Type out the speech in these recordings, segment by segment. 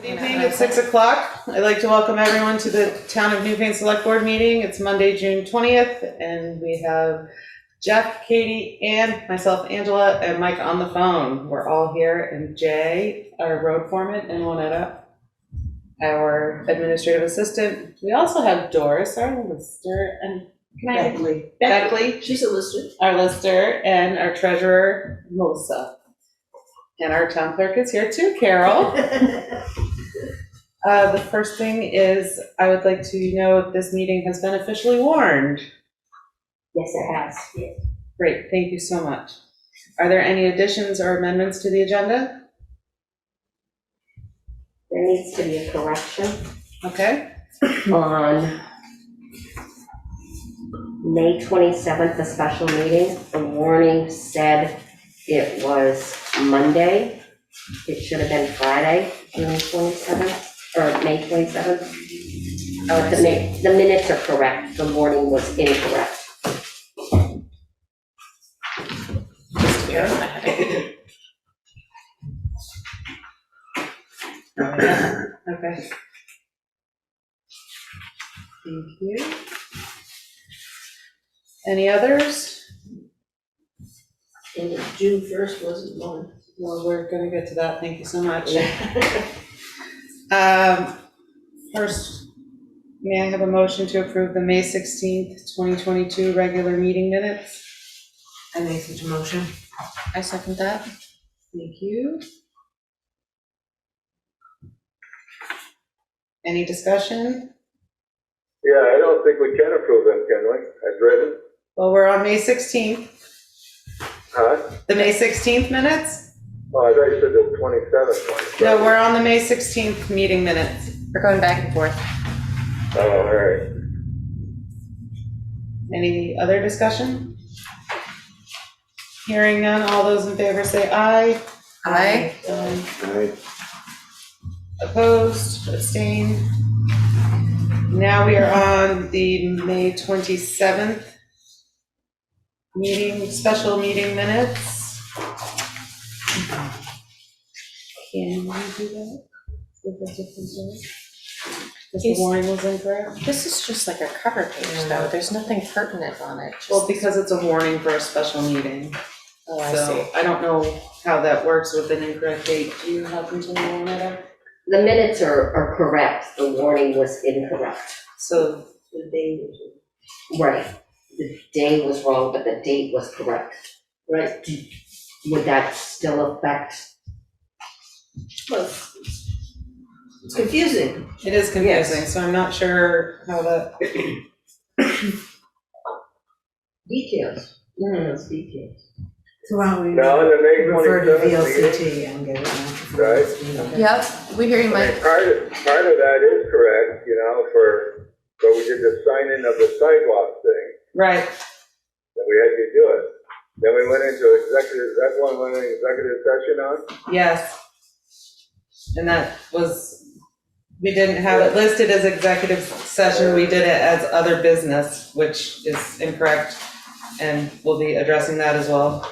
Good evening, it's 6 o'clock. I'd like to welcome everyone to the Town of Newfane Select Board meeting. It's Monday, June 20th, and we have Jeff, Katie, and myself, Angela, and Mike on the phone. We're all here, and Jay, our road foreman, and Juanetta, our administrative assistant. We also have Doris, our lister, and Beckley. She's a lister. Our lister, and our treasurer, Melissa. And our town clerk is here too, Carol. The first thing is, I would like to know if this meeting has been officially warned. Yes, it has. Yes. Great, thank you so much. Are there any additions or amendments to the agenda? There needs to be a correction. Okay. On May 27th, the special meeting, the warning said it was Monday. It should have been Friday, June 27th, or May 27th. The minutes are correct. The warning was incorrect. Okay. Thank you. Any others? And June 1st wasn't one. Well, we're going to get to that. Thank you so much. First, may I have a motion to approve the May 16th, 2022 regular meeting minutes? I make such a motion. I second that. Thank you. Any discussion? Yeah, I don't think we can approve them, can we? As written? Well, we're on May 16th. Huh? The May 16th minutes? Oh, I thought you said the 27th. No, we're on the May 16th meeting minutes. We're going back and forth. Oh, all right. Any other discussion? Hearing none, all those in favor say aye. Aye. Right. Opposed, abstained. Now we are on the May 27th meeting, special meeting minutes. Can we do that? Because the warning was incorrect? This is just like a cover page, though. There's nothing pertinent on it. Well, because it's a warning for a special meeting. Oh, I So see. I don't know how that works with an incorrect date. Do you happen to know that? The minutes are correct. The warning was incorrect. So, The day was. Right. The day was wrong, but the date was correct. Right. Would that still affect? Well, it's confusing. it is confusing, so I'm not sure how that, Details. It's details. So why don't we Now, on the May refer to 27th VLCT meeting, and get it on? Right. Yep, we hear you, I mean, Mike. part of that is correct, you know, but we did the signing of the sidewalk thing, right, and we had to do it. Then we went into executive, that's one we went into executive session on? yes. And that was, we didn't have it listed as executive session, we did it as other business, which is incorrect, and we'll be addressing that as well.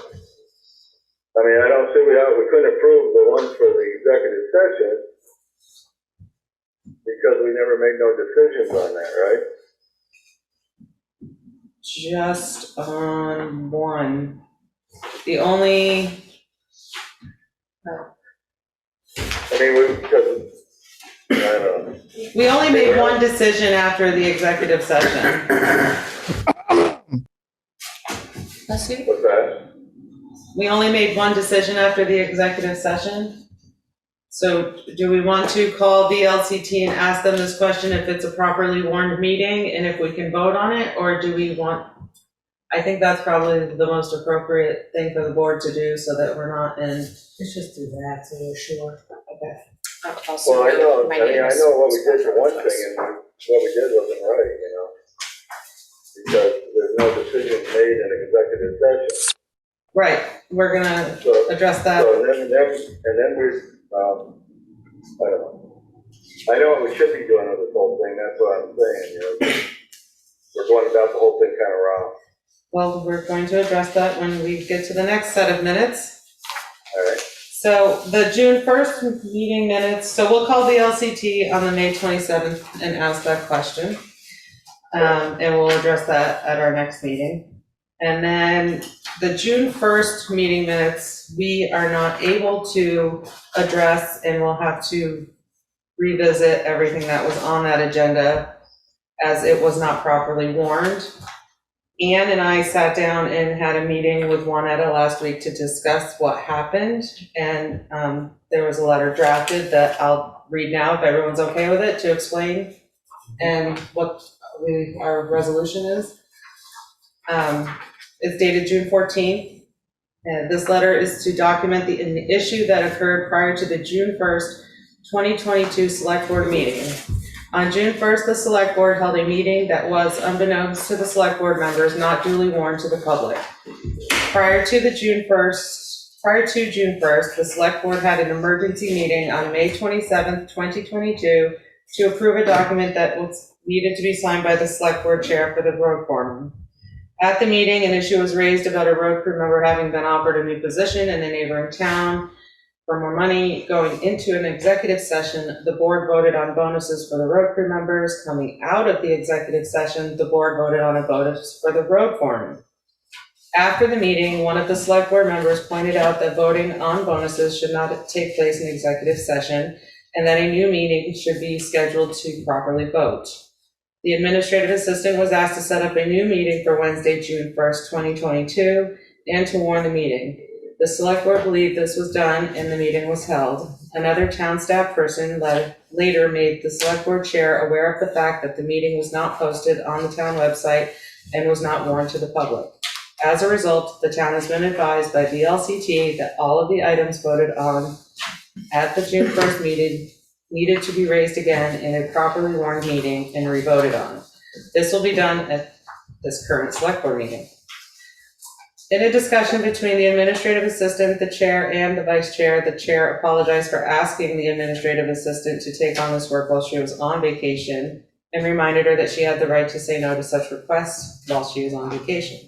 I mean, I don't see how we couldn't approve the ones for the executive session because we never made no decisions on that, right? Just on one. The only, I mean, because, I don't know. we only made one decision after the executive session. Bless you. What's that? We only made one decision after the executive session. So do we want to call VLCT and ask them this question if it's a properly warned meeting and if we can vote on it, or do we want, I think that's probably the most appropriate thing for the board to do so that we're not in. Let's just do that, so we're sure. Okay. I'll also Well, I know, my I mean, I neighbors. know what we did for one thing and what we did wasn't right, you know? Because there's no decision made in executive session. Right, we're gonna So, address that. so and then we, I don't know. I know what we should be doing with this whole thing, that's what I'm saying, you know? We're going about the whole thing kind of wrong. Well, we're going to address that when we get to the next set of minutes. All right. So the June 1st meeting minutes, so we'll call the LCT on the May 27th and ask that question. And we'll address that at our next meeting. And then the June 1st meeting minutes, we are not able to address, and we'll have to revisit everything that was on that agenda as it was not properly warned. Ann and I sat down and had a meeting with Juanetta last week to discuss what happened, and there was a letter drafted that I'll read now if everyone's okay with it, to explain and what our resolution is. It's dated June 14th. And this letter is to document the issue that occurred prior to the June 1st, 2022 Select Board meeting. On June 1st, the Select Board held a meeting that was, unbeknownst to the Select Board members, not duly warned to the public. Prior to June 1st, the Select Board had an emergency meeting on May 27th, 2022 to approve a document that was needed to be signed by the Select Board Chair for the road foreman. At the meeting, an issue was raised about a road crew member having been offered a new position in the neighboring town for more money. Going into an executive session, the board voted on bonuses for the road crew members. Coming out of the executive session, the board voted on a bonus for the road foreman. After the meeting, one of the Select Board members pointed out that voting on bonuses should not take place in executive session, and that a new meeting should be scheduled to properly vote. The administrative assistant was asked to set up a new meeting for Wednesday, June 1st, 2022, and to warn the meeting. The Select Board believed this was done and the meeting was held. Another town staff person later made the Select Board Chair aware of the fact that the meeting was not posted on the town website and was not warned to the public. As a result, the town has been advised by the LCT that all of the items voted on at the June 1st meeting needed to be raised again in a properly warned meeting and re-voted on. This will be done at this current Select Board meeting. In a discussion between the administrative assistant, the chair, and the vice chair, the chair apologized for asking the administrative assistant to take on this work while she was on vacation, and reminded her that she had the right to say no to such requests while she was on vacation.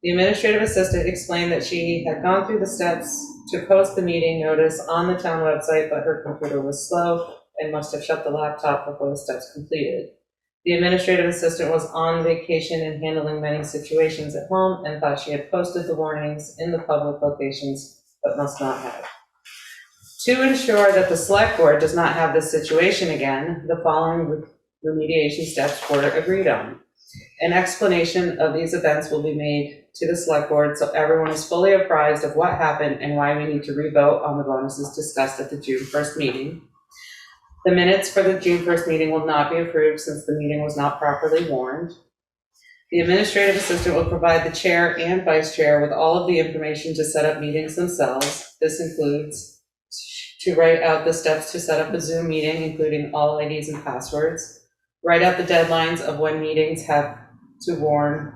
The administrative assistant explained that she had gone through the steps to post the meeting notice on the town website, but her computer was slow and must have shut the laptop before the steps completed. The administrative assistant was on vacation and handling many situations at home and thought she had posted the warnings in the public locations, but must not have. To ensure that the Select Board does not have this situation again, the following remediation steps were agreed on. An explanation of these events will be made to the Select Board so everyone is fully apprised of what happened and why we need to re-vote on the bonuses discussed at the June 1st meeting. The minutes for the June 1st meeting will not be approved since the meeting was not properly warned. The administrative assistant will provide the chair and vice chair with all of the information to set up meetings themselves. This includes to write out the steps to set up a Zoom meeting, including all IDs and passwords, write out the deadlines of when meetings have to warn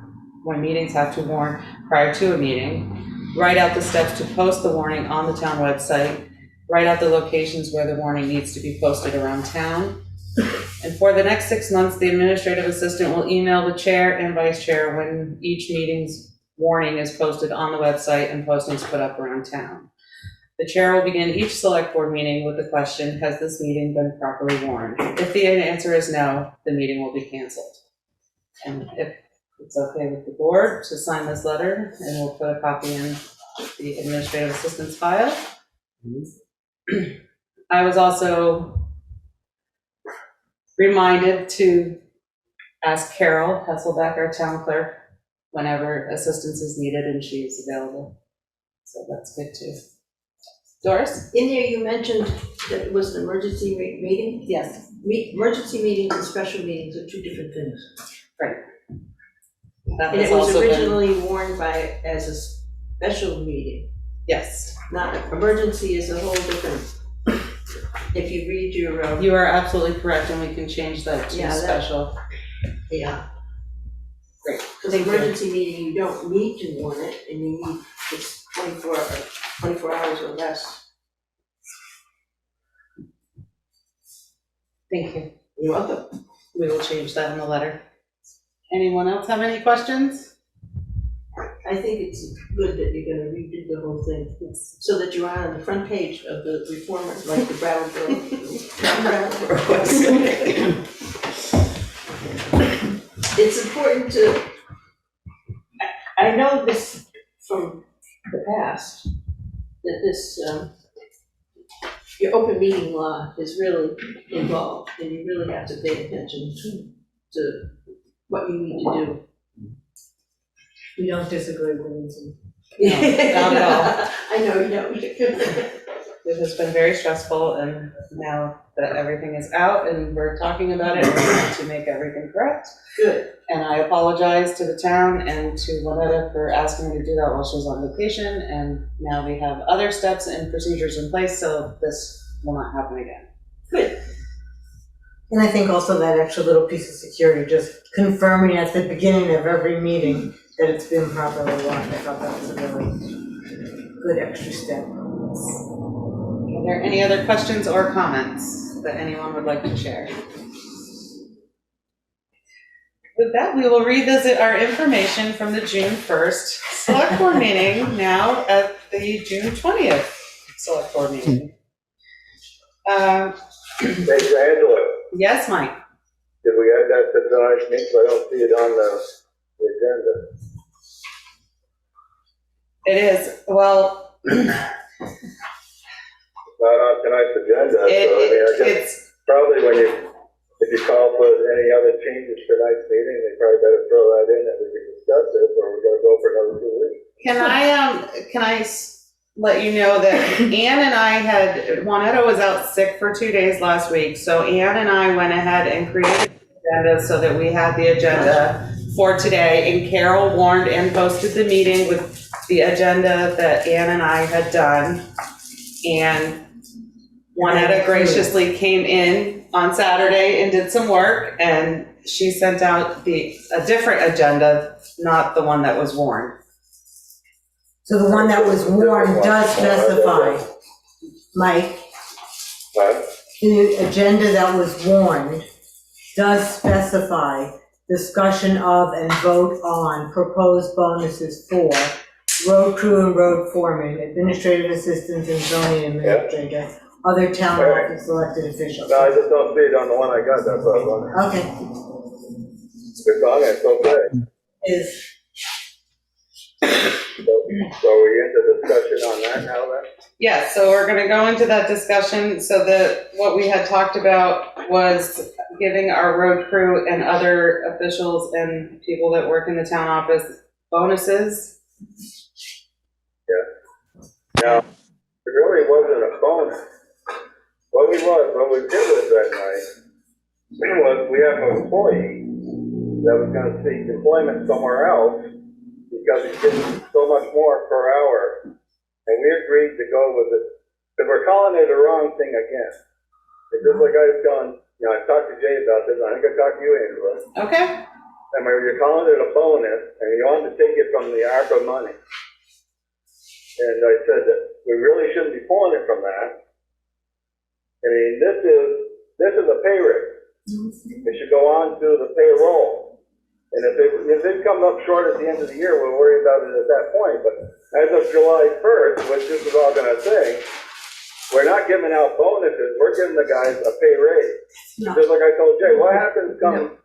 prior to a meeting, write out the steps to post the warning on the town website, write out the locations where the warning needs to be posted around town. And for the next 6 months, the administrative assistant will email the chair and vice chair when each meeting's warning is posted on the website and postings put up around town. The chair will begin each Select Board meeting with the question, has this meeting been properly warned? If the answer is no, the meeting will be canceled. And if it's okay with the board to sign this letter, and we'll put a copy in the administrative assistant's file. I was also reminded to ask Carol Hesselbeck, our town clerk, whenever assistance is needed and she is available. So that's good too. Doris? In there, you mentioned that it was an emergency meeting. Yes. Emergency meetings and special meetings are two different things. Right. That And has it was also been- originally warned as a special meeting. Yes. Not, emergency is a whole different, if you read your, You are absolutely correct, and we can change that to Yeah, that- special. yeah. Great. Because emergency meeting, you don't need to warn it, and you need, it's 24 hours or less. Thank you. You're welcome. We will change that in the letter. Anyone else have any questions? I think it's good that you're gonna redo the whole thing, so that you are on the front page of the Reformer, like the Brattleboro. It's important to, I know this from the past, that this, your open meeting law is really involved, and you really have to pay attention to what you need to do. We don't disagree with anything. No, not at all. I know you don't. It has been very stressful, and now that everything is out and we're talking about it, we're trying to make everything correct. Good. And I apologize to the town and to Lynetta for asking me to do that while she was on vacation, and now we have other steps and procedures in place, so this will not happen again. Good. And I think also that extra little piece of security, just confirming at the beginning of every meeting that it's been properly logged. I thought that was a really good extra step. Are there any other questions or comments that anyone would like to share? With that, we will revisit our information from the June 1st Select Board meeting now at the June 20th Select Board meeting. Thanks, Angela. Yes, Mike? Did we add that to tonight's meeting? I don't see it on the agenda. It is, well, It's not on tonight's agenda, so I mean, I guess it's, probably if you call for any other changes to tonight's meeting, they probably better throw that in that we can discuss this, or we're gonna go for another 2 weeks. can I let you know that Ann and I Juanetta was out sick for 2 days last week, so Ann and I went ahead and created the agenda so that we had the agenda for today, and Carol warned and posted the meeting with the agenda that Ann and I had done, and Juanetta graciously came in on Saturday and did some work, and she sent out a different agenda, not the one that was warned. So the one that was warned does specify, Mike, the agenda that was warned does specify discussion of and vote on proposed bonuses for road crew and road foreman, administrative assistants and zoning administrator, other town office elected officials. No, I just don't see it on the one I got, that's what I was wondering. Okay. It's on it, it's okay. Is, So are we into discussion on that now then? Yeah, so we're gonna go into that discussion. So what we had talked about was giving our road crew and other officials and people that work in the town office bonuses. Now, it really wasn't a bonus. What we did with that night was we have an employee that was gonna seek employment somewhere else because he's getting so much more per hour. And we agreed to go with it, because we're calling it the wrong thing again. It's just like I was telling, I talked to Jay about this, I think I talked to you, Angela. Okay. And you're calling it a bonus, and you want to take it from the ARPA money. And I said that we really shouldn't be pulling it from that. I mean, this is a pay rate. It should go on to the payroll. And if it comes up short at the end of the year, we'll worry about it at that point. But as of July 1st, which this is all gonna say, we're not giving out bonuses, we're giving the guys a pay raise. Just like I told Jay, what happens come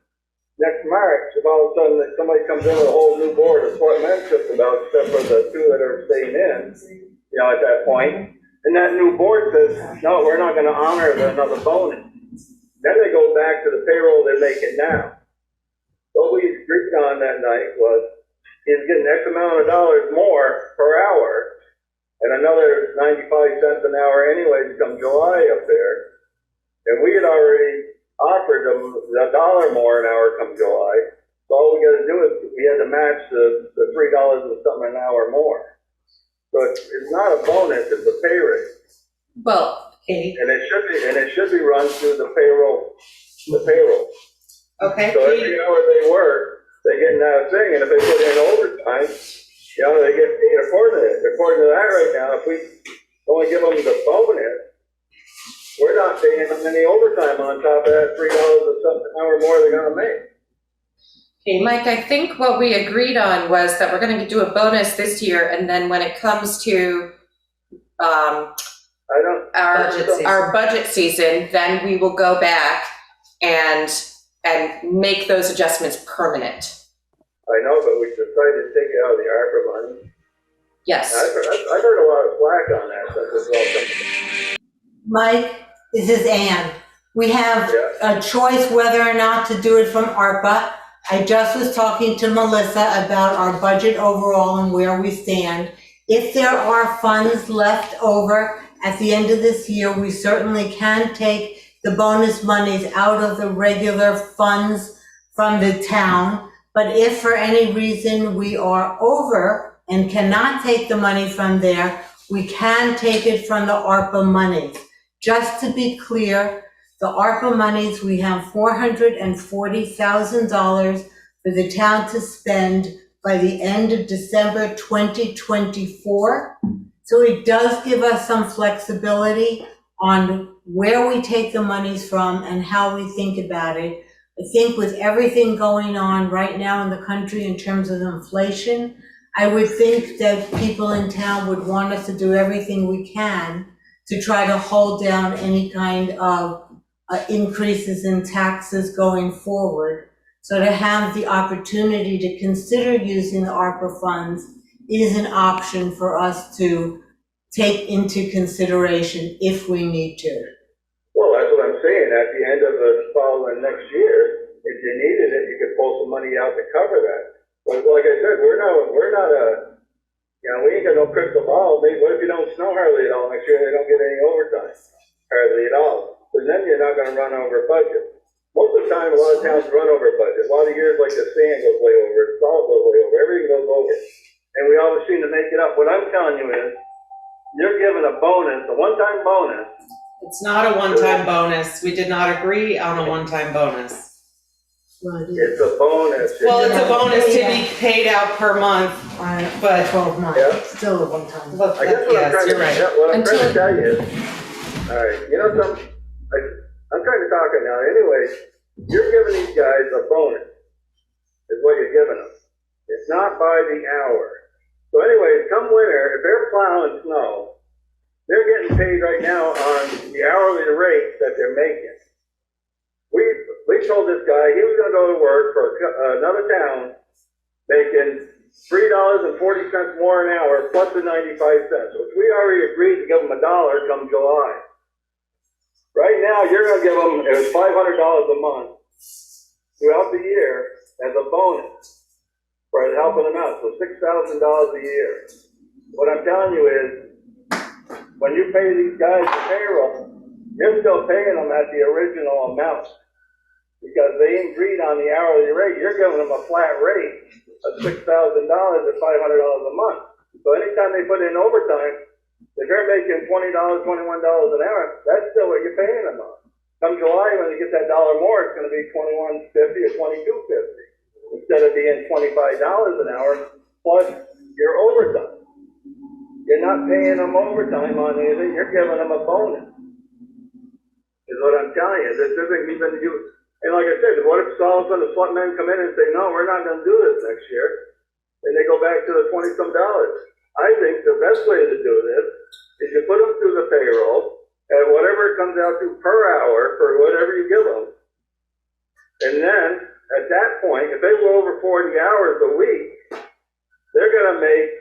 next March if all of a sudden somebody comes in with a whole new board of FOREMAN'S just about, except for the 2 that are staying in, at that point. And that new board says, no, we're not gonna honor another bonus. Then they go back to the payroll they're making now. What we agreed on that night was he's getting X amount of dollars more per hour and another 95 cents an hour anyways come July up there. And we had already offered them $1 more an hour come July. So all we got to do is we had to match the $3 and something an hour more. So it's not a bonus, it's a pay raise. Well, Katie. And it should be run through the payroll. Okay. So every hour they work, they get in that thing, and if they put in overtime, they get paid according to that right now. If we only give them the bonus, we're not paying them any overtime on top of that $3 or something an hour more they're gonna make. Katie? Mike, I think what we agreed on was that we're gonna do a bonus this year, and then when it comes to, I don't, Budget season. our budget season, then we will go back and make those adjustments permanent. I know, but we decided to take it out of the ARPA money. Yes. I've heard a lot of flack on that since it's all coming. Mike, this is Ann. We have Yeah. a choice whether or not to do it from ARPA. I just was talking to Melissa about our budget overall and where we stand. If there are funds left over at the end of this year, we certainly can take the bonus monies out of the regular funds from the town. But if for any reason we are over and cannot take the money from there, we can take it from the ARPA monies. Just to be clear, the ARPA monies, we have $440,000 for the town to spend by the end of December 2024. So it does give us some flexibility on where we take the monies from and how we think about it. I think with everything going on right now in the country in terms of inflation, I would think that people in town would want us to do everything we can to try to hold down any kind of increases in taxes going forward. So to have the opportunity to consider using the ARPA funds is an option for us to take into consideration if we need to. Well, that's what I'm saying. At the end of the following next year, if you needed it, you could pull some money out to cover that. But like I said, we're not a, we ain't got no crystal ball. Maybe what if you don't snow hardly at all next year and they don't get any overtime? Hardly at all. But then you're not gonna run over budget. Most of the time, a lot of towns run over budget. A lot of years, like the sand goes way over, salt goes way over, everything goes over. And we always seem to make it up. What I'm telling you is, you're given a bonus, a one-time bonus. It's not a one-time bonus. We did not agree on a one-time bonus. It's a bonus. Well, it's a bonus to be paid out per month, but 12 months, Yeah. still a one-time. look, I guess what I'm yes, trying you're to, right. what I'm trying to Until- tell you is, all right, you know something? I'm trying to talk it now. Anyway, you're giving these guys a bonus, is what you're giving them. It's not by the hour. So anyway, come winter, if they're plowing snow, they're getting paid right now on the hourly rate that they're making. We told this guy he was gonna go to work for another town, making $3.40 more an hour plus the 95 cents, which we already agreed to give him $1 come July. Right now, you're gonna give them, it was $500 a month throughout the year as a bonus for helping them out, so $6,000 a year. What I'm telling you is, when you pay these guys the payroll, you're still paying them at the original amount. Because they agreed on the hourly rate, you're giving them a flat rate of $6,000 at $500 a month. So anytime they put in overtime, if they're making $20, $21 an hour, that's still what you're paying them on. Come July, when you get that dollar more, it's gonna be $21.50 or $22.50. Instead of being $25 an hour plus your overtime. You're not paying them overtime on anything, you're giving them a bonus. Is what I'm telling you. This isn't even you. And like I said, what if all of a sudden the selectmen come in and say, no, we're not gonna do this next year, and they go back to the $20-some. I think the best way to do this is you put them through the payroll at whatever it comes out to per hour for whatever you give them. And then at that point, if they go over 40 hours a week, they're gonna make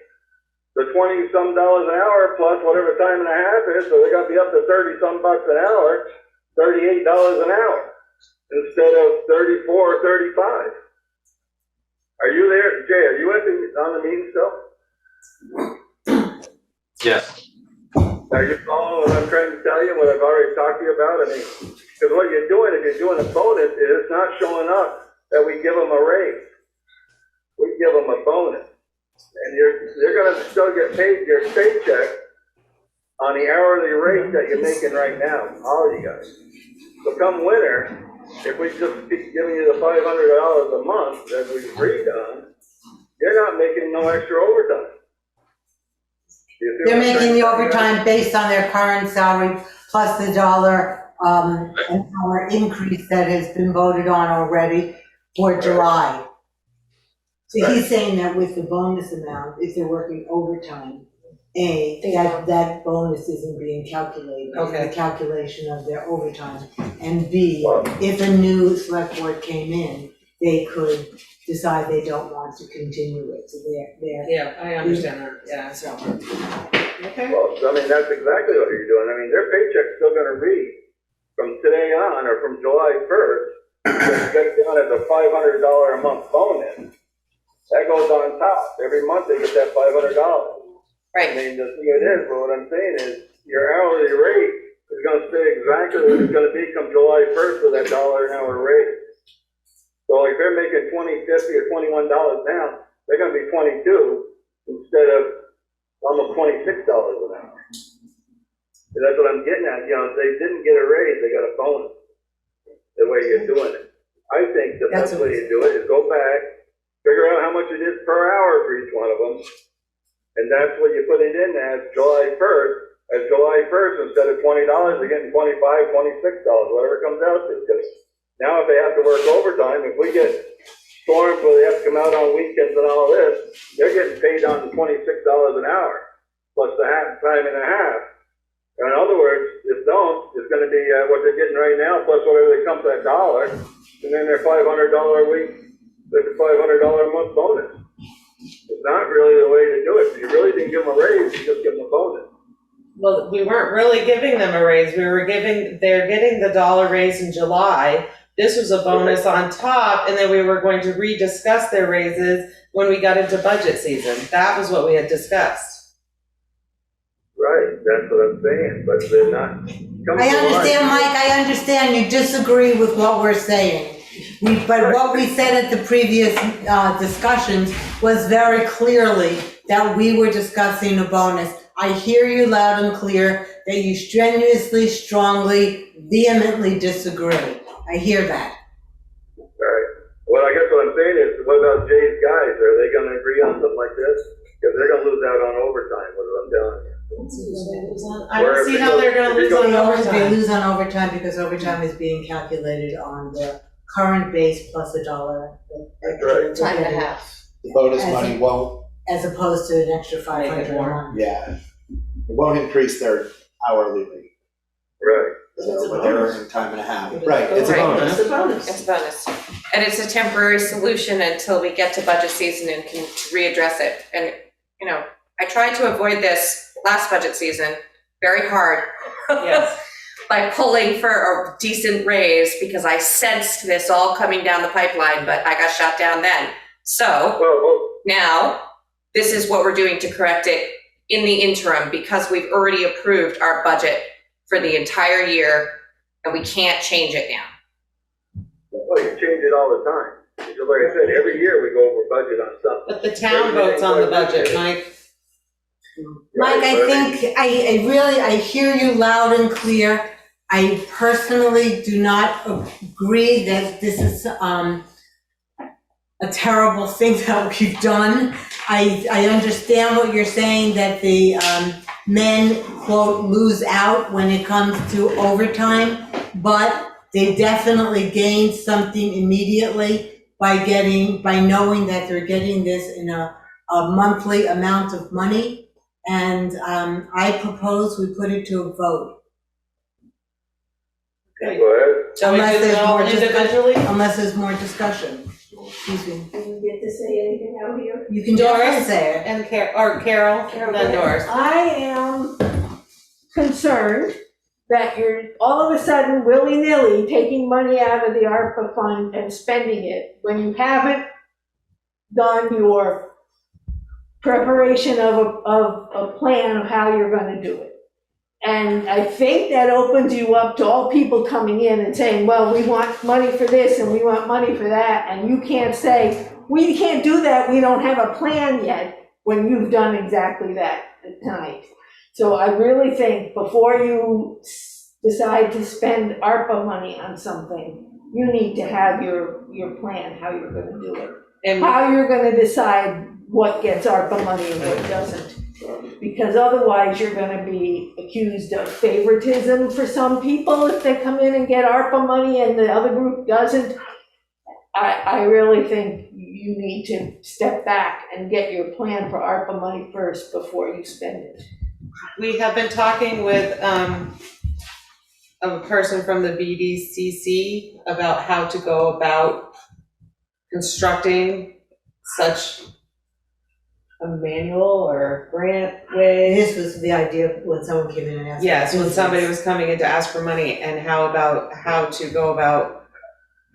the $20-some an hour plus whatever time and a half is, so they're gonna be up to $30-some an hour, $38 an hour instead of 34 or 35. Are you there, Jay? Are you on the meeting still? Yes. Are you following what I'm trying to tell you, what I've already talked to you about? I mean, because what you're doing, if you're doing a bonus, it is not showing up that we give them a raise. We give them a bonus. And you're gonna still get paid your paycheck on the hourly rate that you're making right now, all you guys. So come winter, if we just keep giving you the $500 a month that we agreed on, you're not making no extra overtime. They're making the overtime based on their current salary plus the dollar an hour increase that has been voted on already for July. So he's saying that with the bonus amount, if they're working overtime, that bonus isn't being calculated in Okay. the calculation of their overtime. And B, if a new select board came in, they could decide they don't want to continue it, so they're. Yeah, I understand that, yeah, so. Okay. Well, I mean, that's exactly what you're doing. I mean, their paycheck's still gonna read from today on, or from July 1st, it's down as a $500 a month bonus. That goes on top. Every month they get that $500. I Right, mean, the thing it is, but what I'm saying is, your hourly rate is gonna stay exactly what it's gonna be come July 1st with that $1 an hour rate. So if they're making $20, $50, or $21 now, they're gonna be 22 instead of almost $26 an hour. And that's what I'm getting at, you know, if they didn't get a raise, they got a bonus, the way you're doing it. I think the That's best way to do it is go back, figure out how much it is per hour for each one of them, and that's what you put it in as July 1st. As July 1st, instead of $20, they're getting $25, $26, whatever it comes out to. Because now if they have to work overtime, if we get storms where they have to come out on weekends and all this, they're getting paid on $26 an hour, plus the time and a half. In other words, if don't, it's gonna be what they're getting right now, plus whatever they come to that dollar, and then their $500 a week, there's a $500 a month bonus. It's not really the way to do it. If you really didn't give them a raise, you just give them a bonus. Well, we weren't really giving them a raise, they're getting the dollar raise in July. This was a bonus on top, and then we were going to rediscuss their raises when we got into budget season. That was what we had discussed. Right, that's what I'm saying, but they're not. I understand, Mike, I understand you disagree with what we're saying. But what we said at the previous discussions was very clearly that we were discussing a bonus. I hear you loud and clear that you strenuously, strongly, vehemently disagree. I hear that. Right. Well, I guess what I'm saying is, what about Jay's guys? Are they gonna agree on something like this? Because they're gonna lose out on overtime, what I'm telling you. I don't see how they're gonna lose on They overtime. lose on overtime because overtime is being calculated on the current base plus $1. That's right. time and a half. The bonus money won't, As opposed to an extra 500 a more. month. yeah, it won't increase their hourly rate. Right. So what they're earning time and a half. Right, it's a Right. bonus. It's a bonus. it's a bonus. And it's a temporary solution until we get to budget season and can readdress it. And, you know, I tried to avoid this last budget season very hard. Yes. By pulling for a decent raise because I sensed this all coming down the pipeline, but I got shot down then. So Well, now this is what we're doing to correct it in the interim because we've already approved our budget for the entire year and we can't change it now. well, you change it all the time. Because like I said, every year we go over budget on something. But the town votes on the budget, Mike. Mike, I think, I hear you loud and clear. I personally do not agree that this is a terrible thing that we've done. I understand what you're saying, that the men, quote, lose out when it comes to overtime, but they definitely gain something immediately by knowing that they're getting this in a monthly amount of money. And I propose we put it to a vote. Okay. Go ahead. Shall we do Unless it there's all more individually? Unless there's more discussion. Excuse me. Do you get to say anything out here? You can definitely Doris say it. and Carol, then Doris. I am concerned that you're all of a sudden willy-nilly taking money out of the ARPA fund and spending it when you haven't done your preparation of a plan of how you're gonna do it. And I think that opens you up to all people coming in and saying, well, we want money for this and we want money for that, and you can't say, we can't do that, we don't have a plan yet, when you've done exactly that tonight. So I really think before you decide to spend ARPA money on something, you need to have your plan, how you're gonna do it. And How you're gonna decide what gets ARPA money and what doesn't. Because otherwise you're gonna be accused of favoritism for some people if they come in and get ARPA money and the other group doesn't. I really think you need to step back and get your plan for ARPA money first before you spend it. We have been talking with a person from the BDCC about how to go about constructing such a manual or grant way. This was the idea when someone came in and asked. Yes, when somebody was coming in to ask for money, and how to go about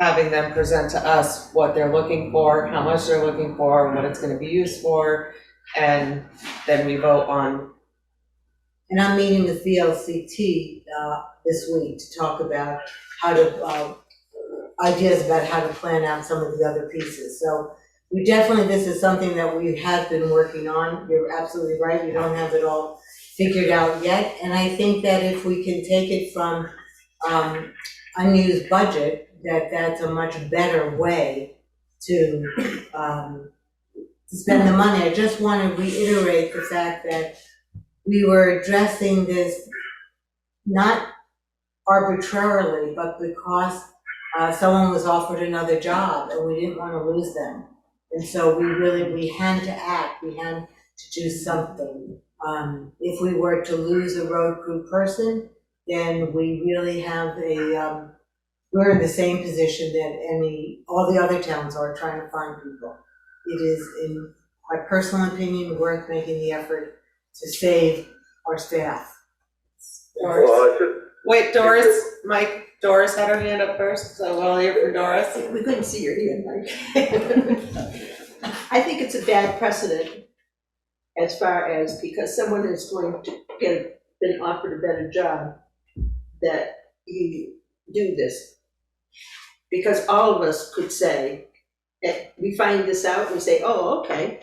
having them present to us what they're looking for, how much they're looking for, what it's gonna be used for, and then we vote on. And I'm meeting with VLCT this week to talk about how to, ideas about how to plan out some of the other pieces. So we definitely, this is something that we have been working on. You're absolutely right, we don't have it all figured out yet. And I think that if we can take it from unused budget, that's a much better way to spend the money. I just want to reiterate the fact that we were addressing this not arbitrarily, but because someone was offered another job and we didn't want to lose them. And so we had to act, we had to do something. If we were to lose a road crew person, then we really have we're in the same position that all the other towns are trying to find people. It is, in my personal opinion, worth making the effort to save our staff. Doris. Well, it's just, Wait, Doris, Mike, Doris had her hand up first, so we'll hear from Doris. We couldn't see your hand, Mike. I think it's a bad precedent as far as, because someone is going to been offered a better job, that you do this. Because all of us could say, we find this out, we say, oh, okay.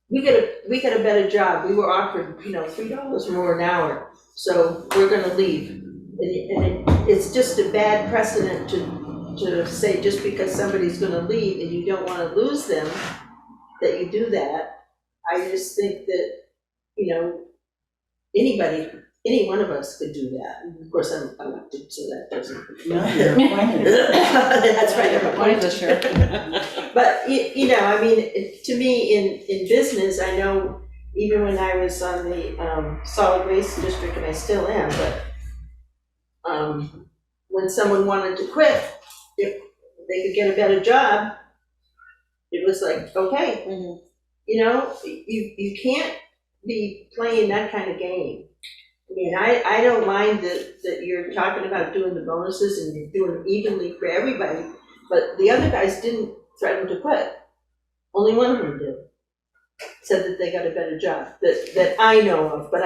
We get a better job, we were offered, $3 more an hour, so we're gonna leave. And it's just a bad precedent to say, just because somebody's gonna leave and you don't wanna lose them, that you do that. I just think that, any one of us could do that. And of course, I'm elected, so that doesn't. No, you're appointed. That's right, I'm Appointed appointed. this year. But, to me, in business, I know, even when I was on the solid waste district, and I still am, but when someone wanted to quit, if they could get a better job, it was like, okay, you can't be playing that kind of game. I mean, I don't mind that you're talking about doing the bonuses and you're doing them evenly for everybody, but the other guys didn't threaten to quit. Only one of them did. Said that they got a better job, that I know of, but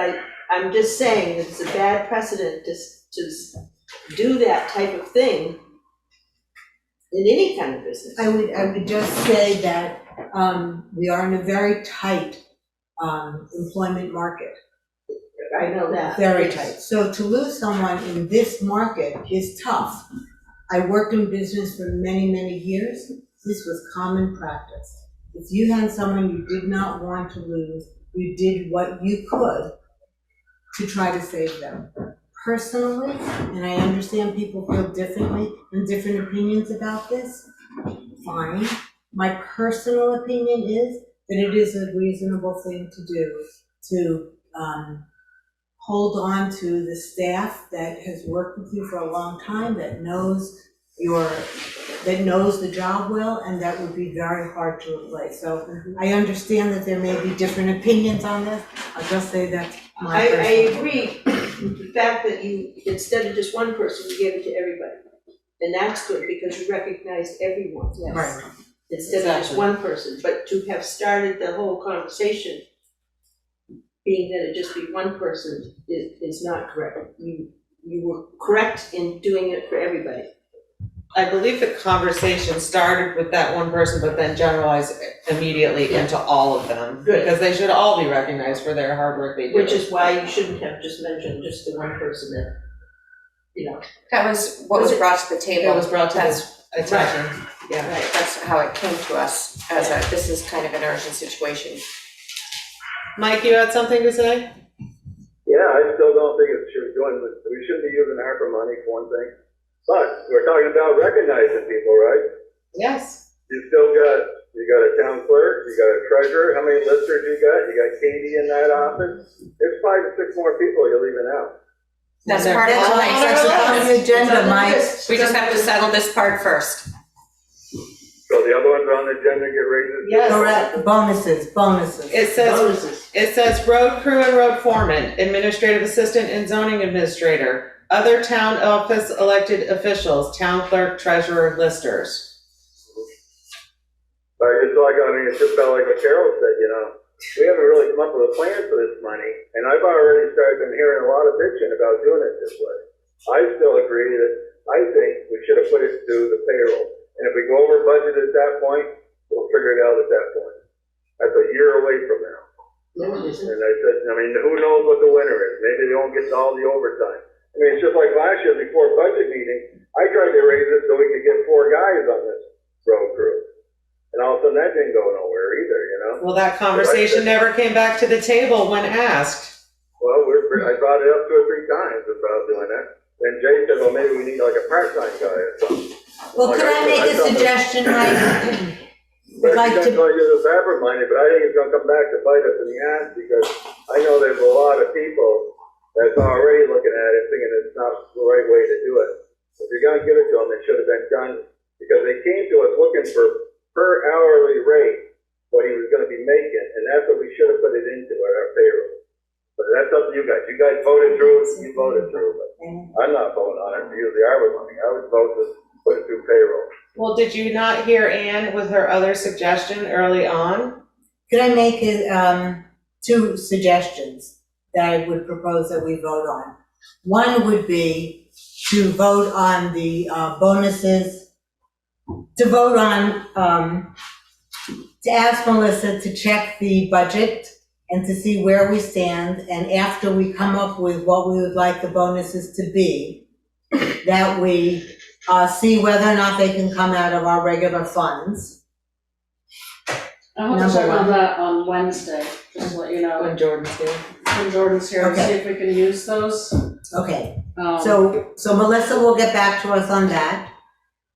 I'm just saying it's a bad precedent to do that type of thing in any kind of business. I would just say that we are in a very tight employment market. I know that. Very tight. So to lose someone in this market is tough. I worked in business for many, many years. This was common practice. If you had someone you did not want to lose, you did what you could to try to save them. Personally, and I understand people feel differently and different opinions about this, fine. My personal opinion is that it is a reasonable thing to do to hold on to the staff that has worked with you for a long time, that knows the job well, and that would be very hard to replace. So I understand that there may be different opinions on this. I'll just say that's my I personal. agree with the fact that you, instead of just one person, you gave it to everybody. And that's good, because you recognized everyone. Right. Instead of just one person, but to have started the whole conversation being that it just be one person is not correct. You were correct in doing it for everybody. I believe the conversation started with that one person, but then generalized immediately into all of them. Good. Because they should all be recognized for their hard work they do. Which is why you shouldn't have just mentioned just the one person that, That was what was brought to the table. It was brought to That's this attention, yeah. right, that's how it came to us, as this is kind of an urgent situation. Mike, you had something to say? yeah, I still don't think we shouldn't be using ARPA money for one thing. But we're talking about recognizing people, right? Yes. you got a town clerk, you got a treasurer, how many listers you got Katie in that office, there's 5 or 6 more people you're leaving out. That's part of That's the all, life. that's on the agenda, Mike. We just have to settle this part first. So the other ones on the agenda get raises? Yes. Correct, bonuses. It says road crew and road foreman, administrative assistant and zoning administrator, other town office elected officials, town clerk, treasurer, listers. It's just about like what Carol said, we haven't really come up with a plan for this money, and I've already been hearing a lot of bitching about doing it this way. I still agree that, I think we should have put it through the payroll, and if we go over budget at that point, we'll figure it out at that point. That's a year away from now. No, it isn't. And I said, who knows what the winner is? Maybe they won't get all the overtime. It's just like last year before budget meeting, I tried to raise it so we could get 4 guys on this road crew. And all of a sudden that didn't go nowhere either, Well, that conversation never came back to the table when asked. Well, I brought it up 2 or 3 times about doing that. And Jay said, well, maybe we need like a part-time guy or something. Well, could I make a suggestion, Mike? But Like he's to- gonna use this ARPA money, but I think it's gonna come back to bite us in the ass because I know there's a lot of people that's already looking at it thinking it's not the right way to do it. If you're gonna give it to them, it should have been done because they came to us looking for per hourly rate what he was gonna be making, and that's what we should have put it into at our payroll. But that's up to you guys. You guys voted through it, you voted through it. I'm not voting on it to use the ARPA money. I would vote to put it through payroll. Well, did you not hear Ann with her other suggestion early on? Could I make 2 suggestions that I would propose that we vote on? One would be to vote on the bonuses, to vote on, to ask Melissa to check the budget and to see where we stand, and after we come up with what we would like the bonuses to be, that we see whether or not they can come out of our regular funds. I'll have to Number check on one. that on Wednesday, just to let you know, When Jordan's here. when Jordan's here, and see Okay. if we can use those. Okay, Um, so Melissa will get back to us on that.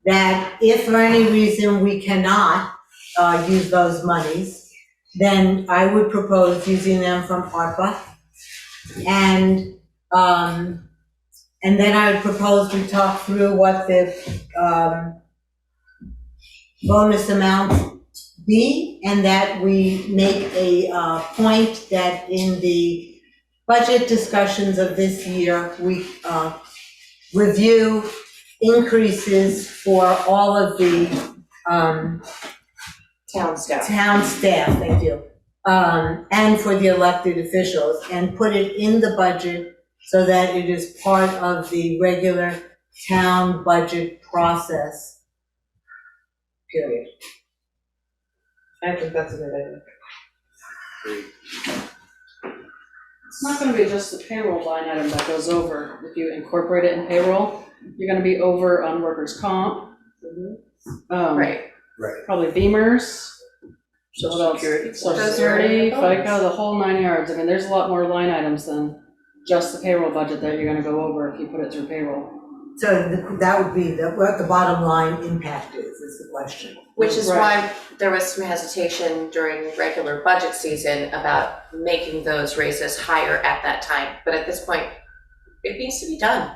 That if for any reason we cannot use those monies, then I would propose using them from ARPA. And then I would propose we talk through what the bonus amounts be, and that we make a point that in the budget discussions of this year, we review increases for all of the Town staff. town staff, thank you, and for the elected officials, and put it in the budget so that it is part of the regular town budget process, period. I think that's a good idea. It's not gonna be just the payroll line item that goes over. If you incorporate it in payroll, you're gonna be over on workers' comp. Right. Probably Beamers. Social Security, FICA, the whole 9 yards. I mean, there's a lot more line items than just the payroll budget that you're gonna go over if you put it through payroll. So that would be what the bottom line impact is the question. Which is Right. why there was some hesitation during regular budget season about making those raises higher at that time. But at this point, it needs to be done.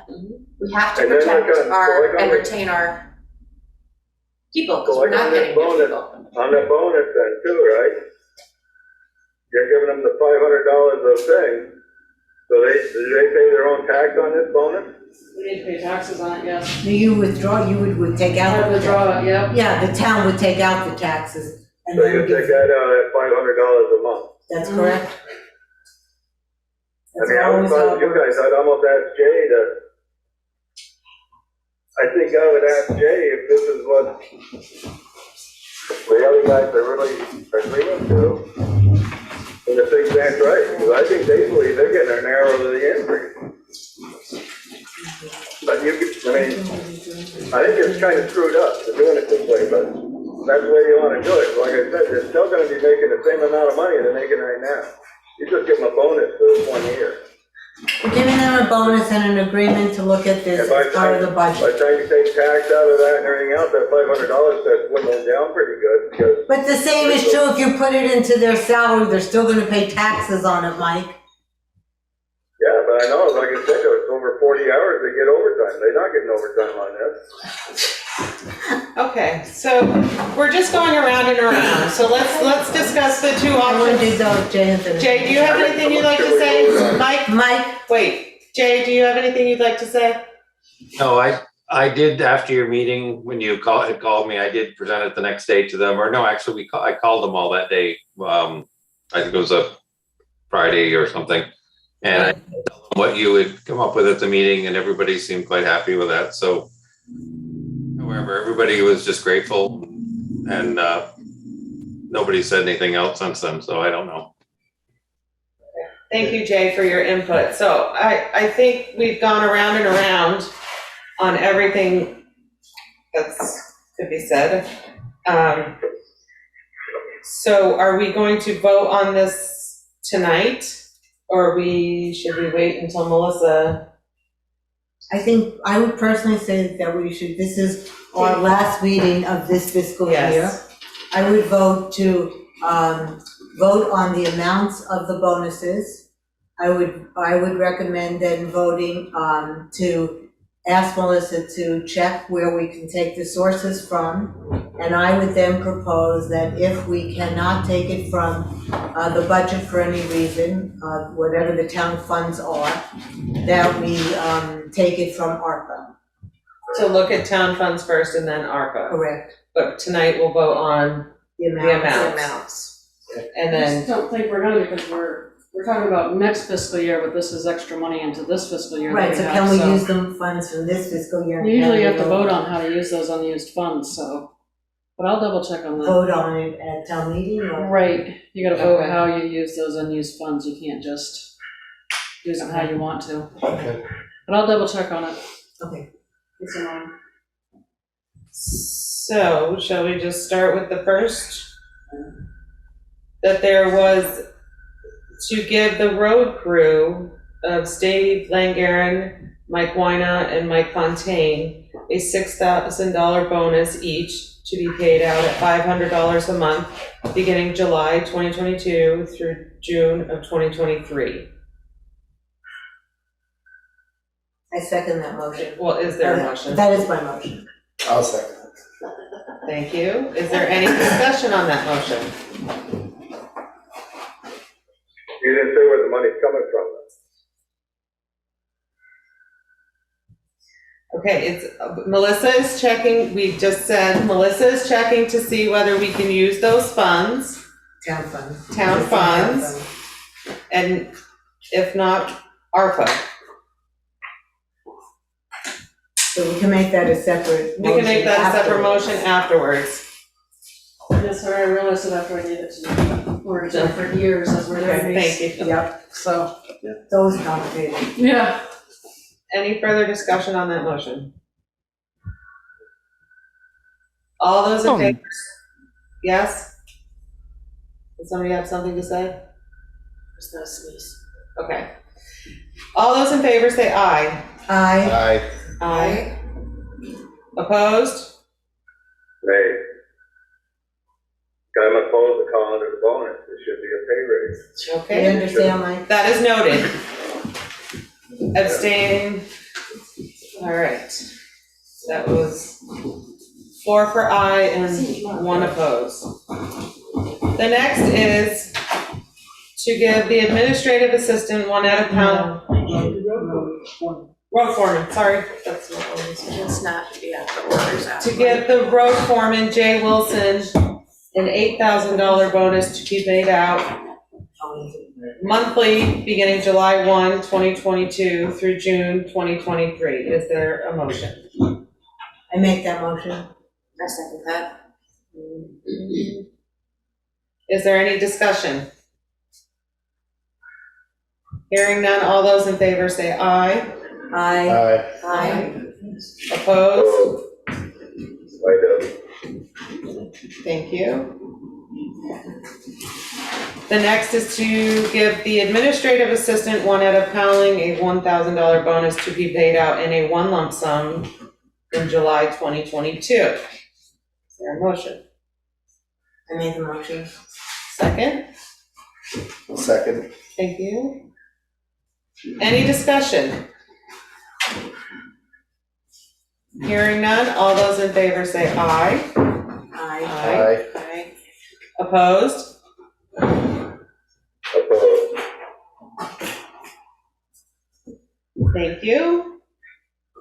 We have to And then protect like on and the- retain our people, because So we're like not on that getting new bonus, people. on that bonus then too, right? You're giving them the $500 of thing, so do they pay their own tax on this bonus? We need to pay taxes on it, yes. You withdraw, you would take out. Part of the draw, yep. Yeah, the town would take out the taxes and So then you give. take that out at $500 a month. That's correct. I mean, I would, That's you guys, I'd almost ask Jay I think I would ask Jay if this is what the other guys are really agreeing to, and if they stand right, because I think they believe they're getting an arrow to the increase. But you could, I think it's kind of screwed up to doing it this way, but that's the way you want to do it. Like I said, they're still going to be making the same amount of money they're making right now. You just give them a bonus for this 1 year. We're giving them a bonus and an agreement to look at this as part of the By budget. the time you take tax out of that and everything else, that $500 starts dwindling down pretty good, because But the same is true if you put it into their salary, they're still gonna pay taxes on it, Mike. yeah, but I know, like I said, it's over 40 hours, they get overtime. They're not getting overtime on this. Okay, so we're just going around and around, so let's discuss the two I want to options. do those, Jay. Jay, do you have anything you'd like to say? Mike, Mike, wait, Jay, do you have anything you'd like to say? No, I did after your meeting, when you had called me, I did present it the next day to them, or no, actually, I called them all that day. I think it was a Friday or something. And I told them what you would come up with at the meeting, and everybody seemed quite happy with that, so. However, everybody was just grateful, and nobody said anything else since then, so I don't know. Thank you, Jay, for your input. So I think we've gone around and around on everything that's to be said. So are we going to vote on this tonight? Or should we wait until Melissa? I think, I would personally say that this is our last meeting of this fiscal year. Yes. I would vote to, vote on the amounts of the bonuses. I would recommend then voting, to ask Melissa to check where we can take the sources from. And I would then propose that if we cannot take it from, the budget for any reason, whatever the town funds are, that we, take it from ARPA. So look at town funds first and then ARPA. Correct. But tonight we'll vote on The the amount. amounts. And I then, just don't think we're gonna, because we're talking about next fiscal year, but this is extra money into this fiscal year that Right, we so have, can we so- use them funds from this fiscal year? You usually have to Can we vote on how to use those unused funds, so, but I'll double check on that. Vote on it at town meeting or? Right, you gotta vote Okay. how you use those unused funds, you can't just use them how you want to. Okay. But I'll double check on it. Okay. It's annoying. so shall we just start with the first? That there was to give the road crew of Steve Langaren, Mike Wina, and Mike Fontaine a $6,000 bonus each to be paid out at $500 a month, beginning July 2022 through June of 2023. I second that motion. Well, is there a motion? That is my motion. I'll second it. Thank you. Is there any discussion on that motion? You didn't say where the money's coming from. Okay, it's, Melissa is checking, we just said, Melissa is checking to see whether we can use those funds, Town funds. Town funds. and if not, ARPA. So we can make that a separate We can make that a separate afterwards. motion afterwards. Yes, sir, I realized it after I gave it to you. We're done for years as we're doing these. Thank you. Yep, So, those complicated. yeah. Any further discussion on that motion? All those in favor? Yes? Does somebody have something to say? Just no sneeze. Okay. All those in favor say aye. Aye. Aye. Aye. Opposed? Nay. I'm opposed to calling it a bonus. It should be a pay raise. You Okay, understand, Mike? that is noted. Abstain. All right. That was 4 for aye and 1 opposed. The next is to give the administrative assistant one out of town. Road foreman, sorry, that's not what I was saying. It's not, yeah, the order's out. To give the road foreman, Jay Wilson, an $8,000 bonus to be paid out monthly, beginning July 1, 2022 through June 2023. Is there a motion? I make that motion. I second that. Is there any discussion? Hearing none, all those in favor say aye. Aye. Aye. Aye. Opposed? Like, Thank you. The next is to give the administrative assistant one out of Powling a $1,000 bonus to be paid out in a one lump sum in July 2022. Is there a motion? I made the motion. Second? Second. Thank you. Any discussion? Hearing none, all those in favor say aye. Aye. Aye. Opposed? Opposed. Thank you.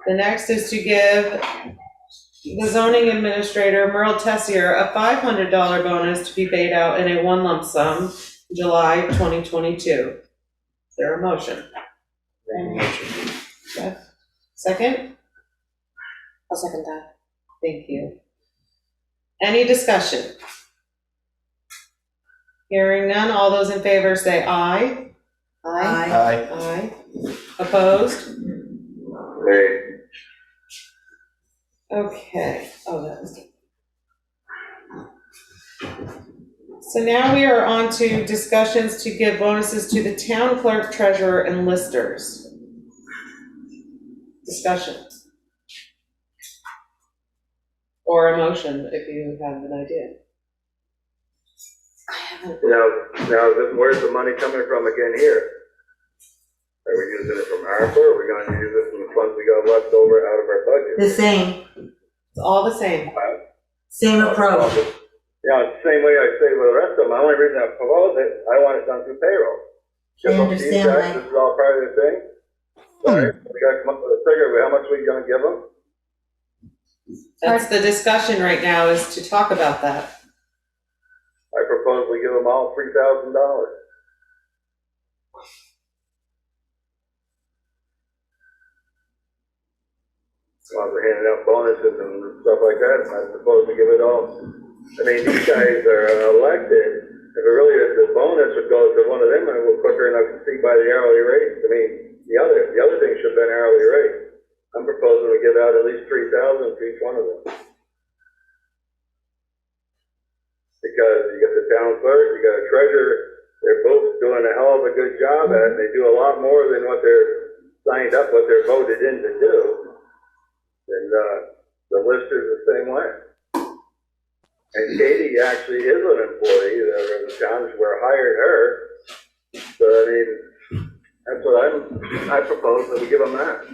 The next is to give the zoning administrator, Merle Tessier, a $500 bonus to be paid out in a one lump sum, July 2022. Is there a motion? Jeff? Second? I'll second that. Thank you. Any discussion? Hearing none, all those in favor say aye. Aye. Aye. Opposed? Nay. Okay, oh, that was. So now we are on to discussions to give bonuses to the town clerk, treasurer, and listers. Discussion. Or a motion, if you have an idea. Now, where's the money coming from again here? Are we using it from ARPA, or are we gonna use it from the funds we got left over out of our budget? The same, It's all the same. same approach. Yeah, it's the same way I say with the rest of them. The only reason I propose it, I want it done through payroll. I understand, Mike. This is all part of the thing. Sorry, we gotta come up with a figure of how much we gonna give them. That's the discussion right now, is to talk about that. I propose we give them all $3,000. While we're handing out bonuses and stuff like that, I suppose we give it all. I mean, these guys are elected. If it really is, the bonus would go to one of them, and we'll quicker enough to see by the hourly rate. I mean, the other thing should have been hourly rate. I'm proposing we give out at least $3,000 to each one of them. Because you got the town clerk, you got a treasurer, they're both doing a hell of a good job at it. They do a lot more than what they're signed up, what they're voted in to do. And the lister's the same way. And Katie actually is an employee of the town, we're hired her. So I mean, that's what I propose that we give them that.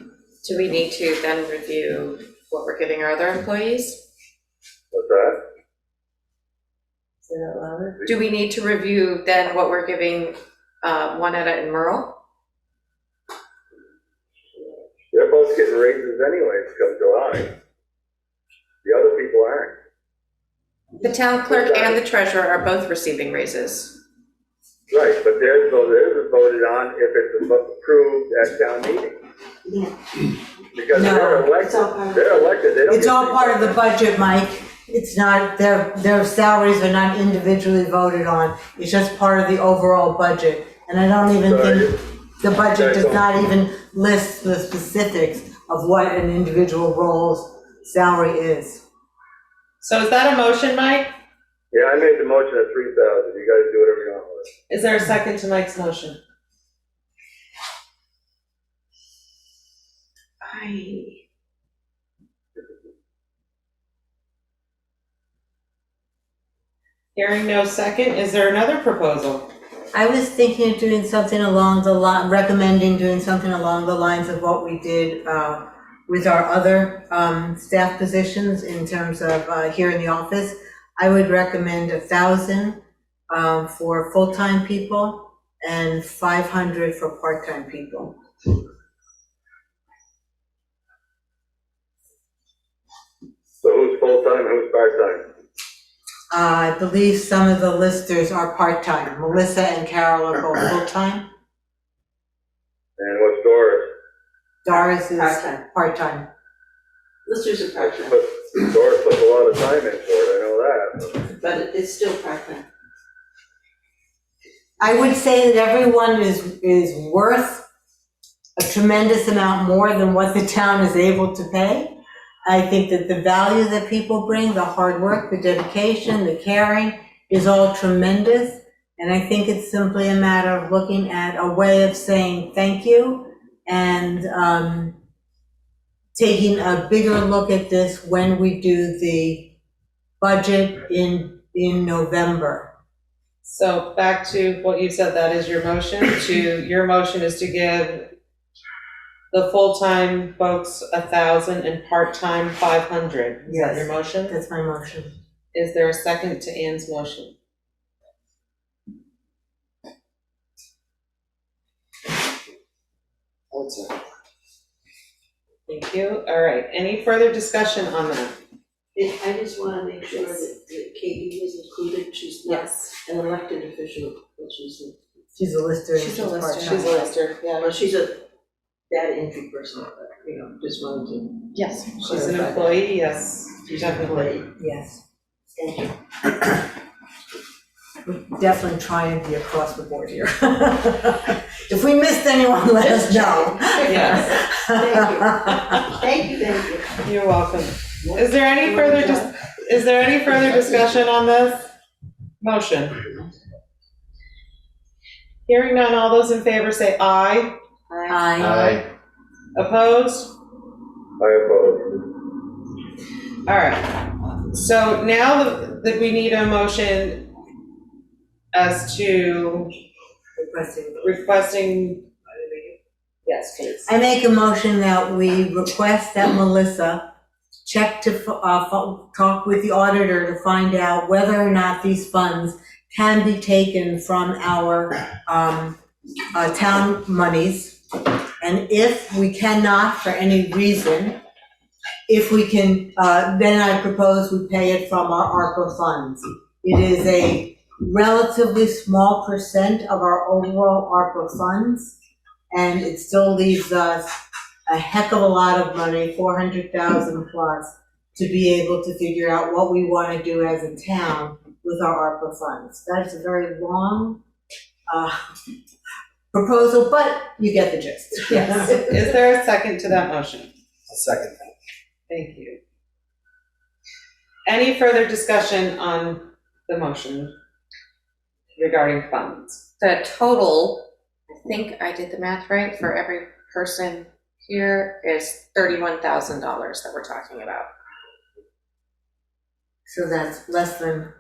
Do we need to then review what we're giving our other employees? What's that? Say that louder. Do we need to review then what we're giving Juanetta and Merle? They're both getting raises anyways come July. The other people aren't. The town clerk and the treasurer are both receiving raises. Right, but theirs is voted on if it's approved at town meeting. Because No, they're it's all part elected, of- they're elected, they don't. It's get all part of the paid. budget, Mike. It's not, their salaries are not individually voted on. It's just part of the overall budget. And I don't even think, the budget does not even list the specifics of what an individual role's salary is. So is that a motion, Mike? Yeah, I made the motion at 3,000, you guys do whatever you want with it. Is there a second to Mike's motion? Hearing no second, is there another proposal? I was thinking of doing something along the line, recommending doing something along the lines of what we did with our other staff positions in terms of here in the office. I would recommend 1,000 for full-time people and 500 for part-time people. So who's full-time, who's part-time? I believe some of the listers are part-time. Melissa and Carol are both full-time. And what's Doris? Doris is Part-time. part-time. Listers are part-time, Doris puts a lot of time into it, I know that. but it's still part-time. I would say that everyone is worth a tremendous amount more than what the town is able to pay. I think that the value that people bring, the hard work, the dedication, the caring is all tremendous. And I think it's simply a matter of looking at a way of saying thank you and taking a bigger look at this when we do the budget in November. So back to what you said, that is your motion your motion is to give the full-time folks 1,000 and part-time 500. Is that your motion? That's my motion. Is there a second to Ann's motion? Thank you. All right, any further discussion on that? I just wanna make sure that Katie is included, she's not an elected official, but she's She's a lister. She's a lister, yeah. well, she's a data entry person, but, just wanted to. Yes. She's an employee, yes, definitely. Yes. Thank you. We're definitely trying to be across the board here. If we missed anyone, let us know. Yes. Thank you. You're welcome. Is there any further discussion on this motion? Hearing none, all those in favor say aye. Aye. Opposed? I oppose. All right. So now that we need a motion as to requesting, yes, please. I make a motion that we request that Melissa check to, talk with the auditor to find out whether or not these funds can be taken from our town monies. And if we cannot, for any reason, if we can, then I propose we pay it from our ARPA funds. It is a relatively small percent of our overall ARPA funds, and it still leaves us a heck of a lot of money, 400,000 plus, to be able to figure out what we want to do as a town with our ARPA funds. That is a very long proposal, but you get the gist. Yes. Is there a second to that motion? A second. Thank you. Any further discussion on the motion regarding funds? The total, I think I did the math right, for every person here is $31,000 that we're talking about. So that's less than,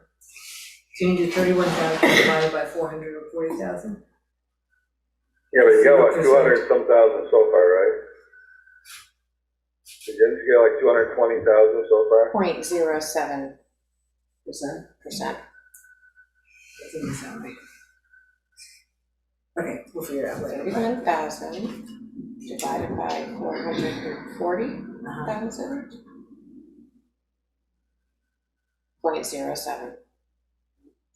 so you can do 31,000 divided by 440,000? Yeah, but you got like 200 and some thousand so far, right? Didn't you get like 220,000 so far? 0.07%. That doesn't sound right. Okay, we'll figure it out later. 31,000 divided by 440,000. 0.07.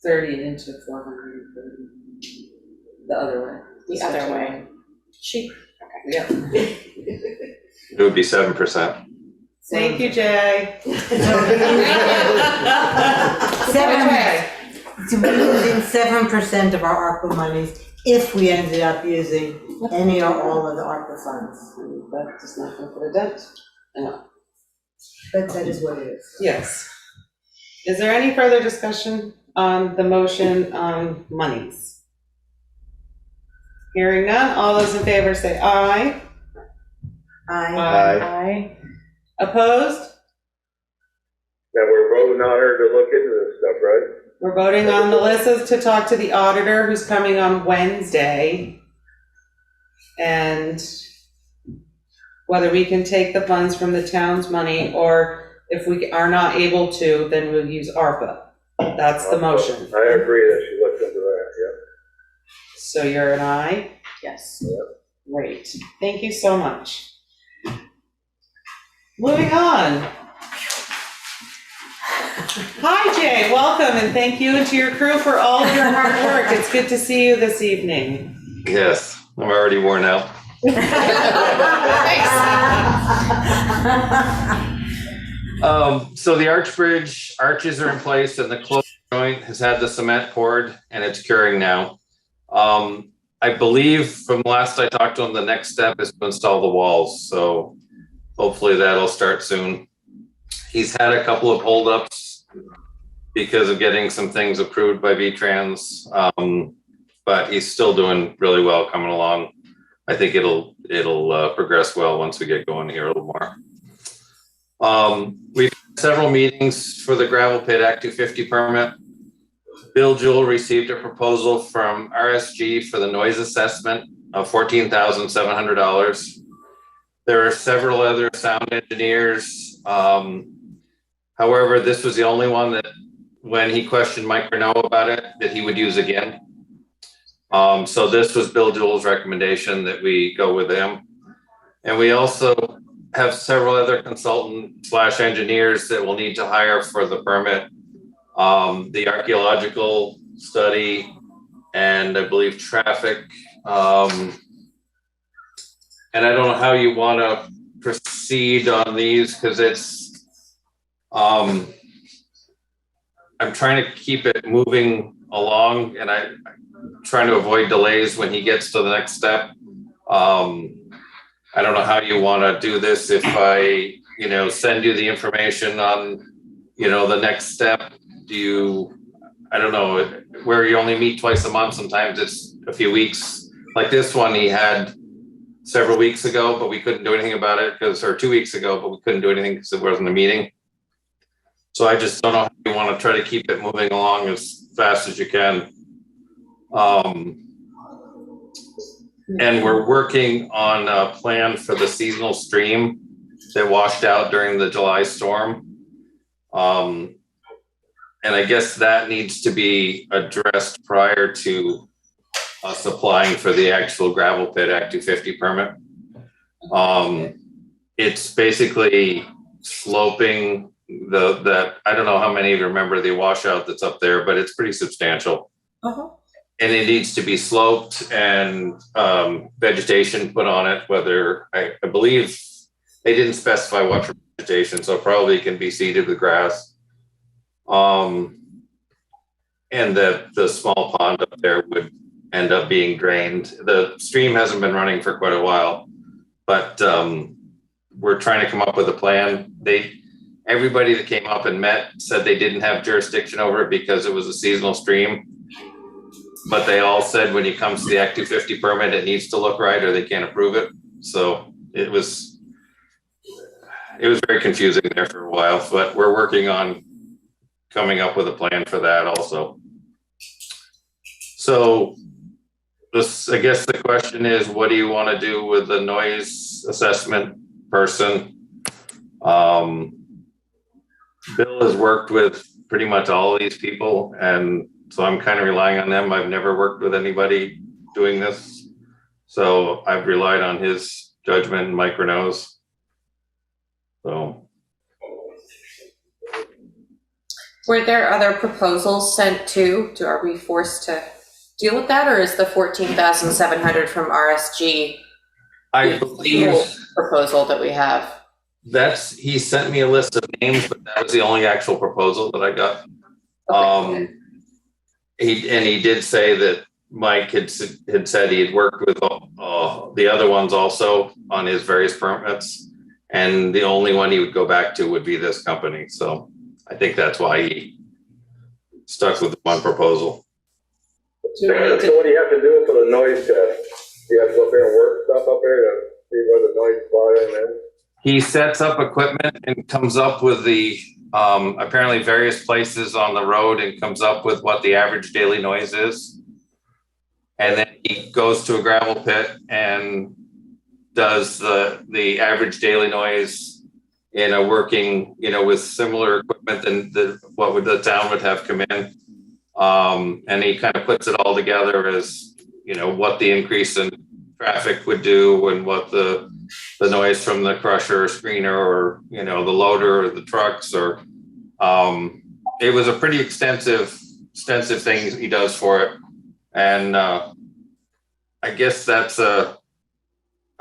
30 into 430. The other way. The other way. Cheap. Yeah. It would be 7%. Thank you, Jay. So we're using 7% of our ARPA monies if we ended up using any or all of the ARPA funds. That does not go for the dent. But that is what it is. Yes. Is there any further discussion on the motion on monies? Hearing none, all those in favor say aye. Aye. Opposed? Now we're voting on her to look into this stuff, right? We're voting on Melissa to talk to the auditor who's coming on Wednesday. And whether we can take the funds from the town's money, or if we are not able to, then we'll use ARPA. That's the motion. I agree that she looked into that, yeah. So you're an aye? Yes. Great. Thank you so much. Moving on. Hi, Jay. Welcome, and thank you and to your crew for all of your hard work. It's good to see you this evening. Yes, I'm already worn out. So the arch bridge, arches are in place and the closed joint has had the cement poured and it's curing now. I believe from last I talked to him, the next step is to install the walls. So hopefully that'll start soon. He's had a couple of holdups because of getting some things approved by V-Trans. But he's still doing really well coming along. I think it'll progress well once we get going here a little more. We've had several meetings for the gravel pit Act 250 permit. Bill Jewell received a proposal from RSG for the noise assessment of $14,700. There are several other sound engineers. However, this was the only one that, when he questioned Mike Renaud about it, that he would use again. So this was Bill Jewell's recommendation that we go with him. And we also have several other consultant / engineers that we'll need to hire for the permit. The archaeological study and I believe traffic. And I don't know how you want to proceed on these, because it's, I'm trying to keep it moving along, and I'm trying to avoid delays when he gets to the next step. I don't know how you want to do this. If I, send you the information on, the next step, I don't know, where you only meet twice a month, sometimes it's a few weeks. Like this one he had several weeks ago, but we couldn't do anything about it or 2 weeks ago, but we couldn't do anything because it wasn't a meeting. So I just don't know how you want to try to keep it moving along as fast as you can. And we're working on a plan for the seasonal stream that washed out during the July storm. And I guess that needs to be addressed prior to us applying for the actual gravel pit Act 250 permit. It's basically sloping that I don't know how many of you remember the washout that's up there, but it's pretty substantial. And it needs to be sloped and vegetation put on it, whether I believe they didn't specify what for vegetation, so probably can be seeded with grass. And the small pond up there would end up being drained. The stream hasn't been running for quite a while, but we're trying to come up with a plan. Everybody that came up and met said they didn't have jurisdiction over it because it was a seasonal stream. But they all said when it comes to the Act 250 permit, it needs to look right or they can't approve it. So it was very confusing there for a while, but we're working on coming up with a plan for that also. So I guess the question is, what do you want to do with the noise assessment person? Bill has worked with pretty much all of these people, and so I'm kind of relying on them. I've never worked with anybody doing this, so I've relied on his judgment and Mike Renaud's. So. Were there other proposals sent too? Are we forced to deal with that, or is the $14,700 from RSG I believe proposal that we have? he sent me a list of names, but that was the only actual proposal that I got. Okay. He did say that Mike had said he had worked with the other ones also on his various permits, and the only one he would go back to would be this company. So I think that's why he stuck with the one proposal. So what do you have to do for the noise test? You have to go up there and work stuff up there to see where the noise volume is? He sets up equipment and comes up with the apparently various places on the road and comes up with what the average daily noise is. And then he goes to a gravel pit and does the average daily noise in a working, with similar equipment than what the town would have come in. And he kind of puts it all together as, what the increase in traffic would do and what the noise from the crusher or screener or, the loader or the trucks or, it was a pretty extensive thing he does for it. And, I guess that's a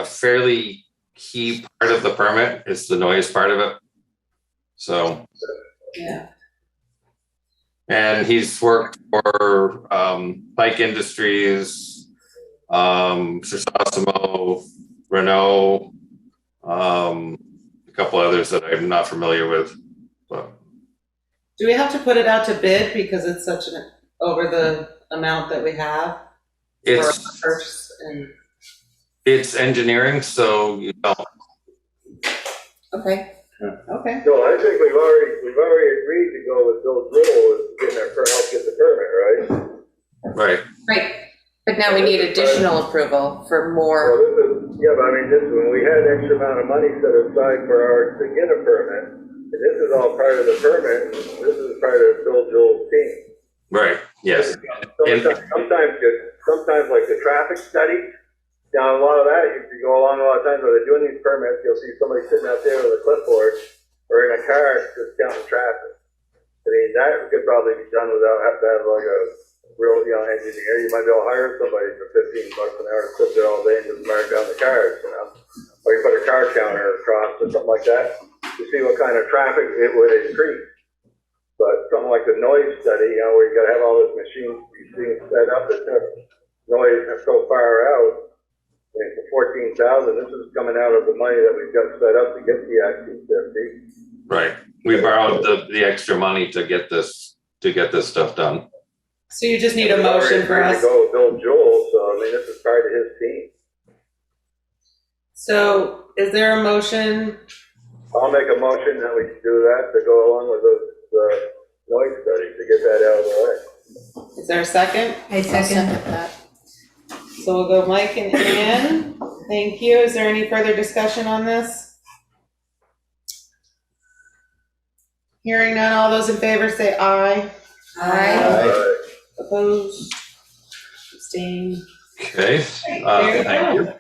fairly key part of the permit is the noise part of it. So. Yeah. And he's worked for, Pike Industries, Shisasimo, Renault, a couple others that I'm not familiar with, but. Do we have to put it out to bid because it's such an, over the amount that we have? For It's, purchase and, it's engineering, so you don't, Okay. okay. So I think we've already agreed to go with Bill Joel as getting our, help get the permit, right? right, Right, but now we need additional approval for Well, more. this is, yeah, but I mean, this, when we had extra amount of money set aside for our, to get a permit, and this is all part of the permit, this is part of Bill Joel's team. right, yes. Sometimes like the traffic study, you know, a lot of that, if you go along a lot of times when they're doing these permits, you'll see somebody sitting out there with a clipboard or in a car just counting traffic. I mean, that could probably be done without having to have like a real, you know, engineer. You might be able to hire somebody for $15 an hour to sit there all day and just mark down the cars, you know? Or you put a car counter across or something like that to see what kind of traffic it would increase. But something like the noise study, you know, where you gotta have all this machines set up that noise is so far out. I mean, for $14,000, this is coming out of the money that we've got set up to get the Act 250. Right. We borrowed the extra money to get this stuff done. So you just need a motion for us. To go with Bill Joel, so I mean, this is part of his team. So is there a motion? I'll make a motion that we do that to go along with the noise study to get that out of the way. Is there a second? I second. that. So we'll go Mike and Ann. Thank you. Is there any further discussion on this? Hearing none, all those in favor say aye. Aye. Opposed? Abstained? Okay, There you thank go.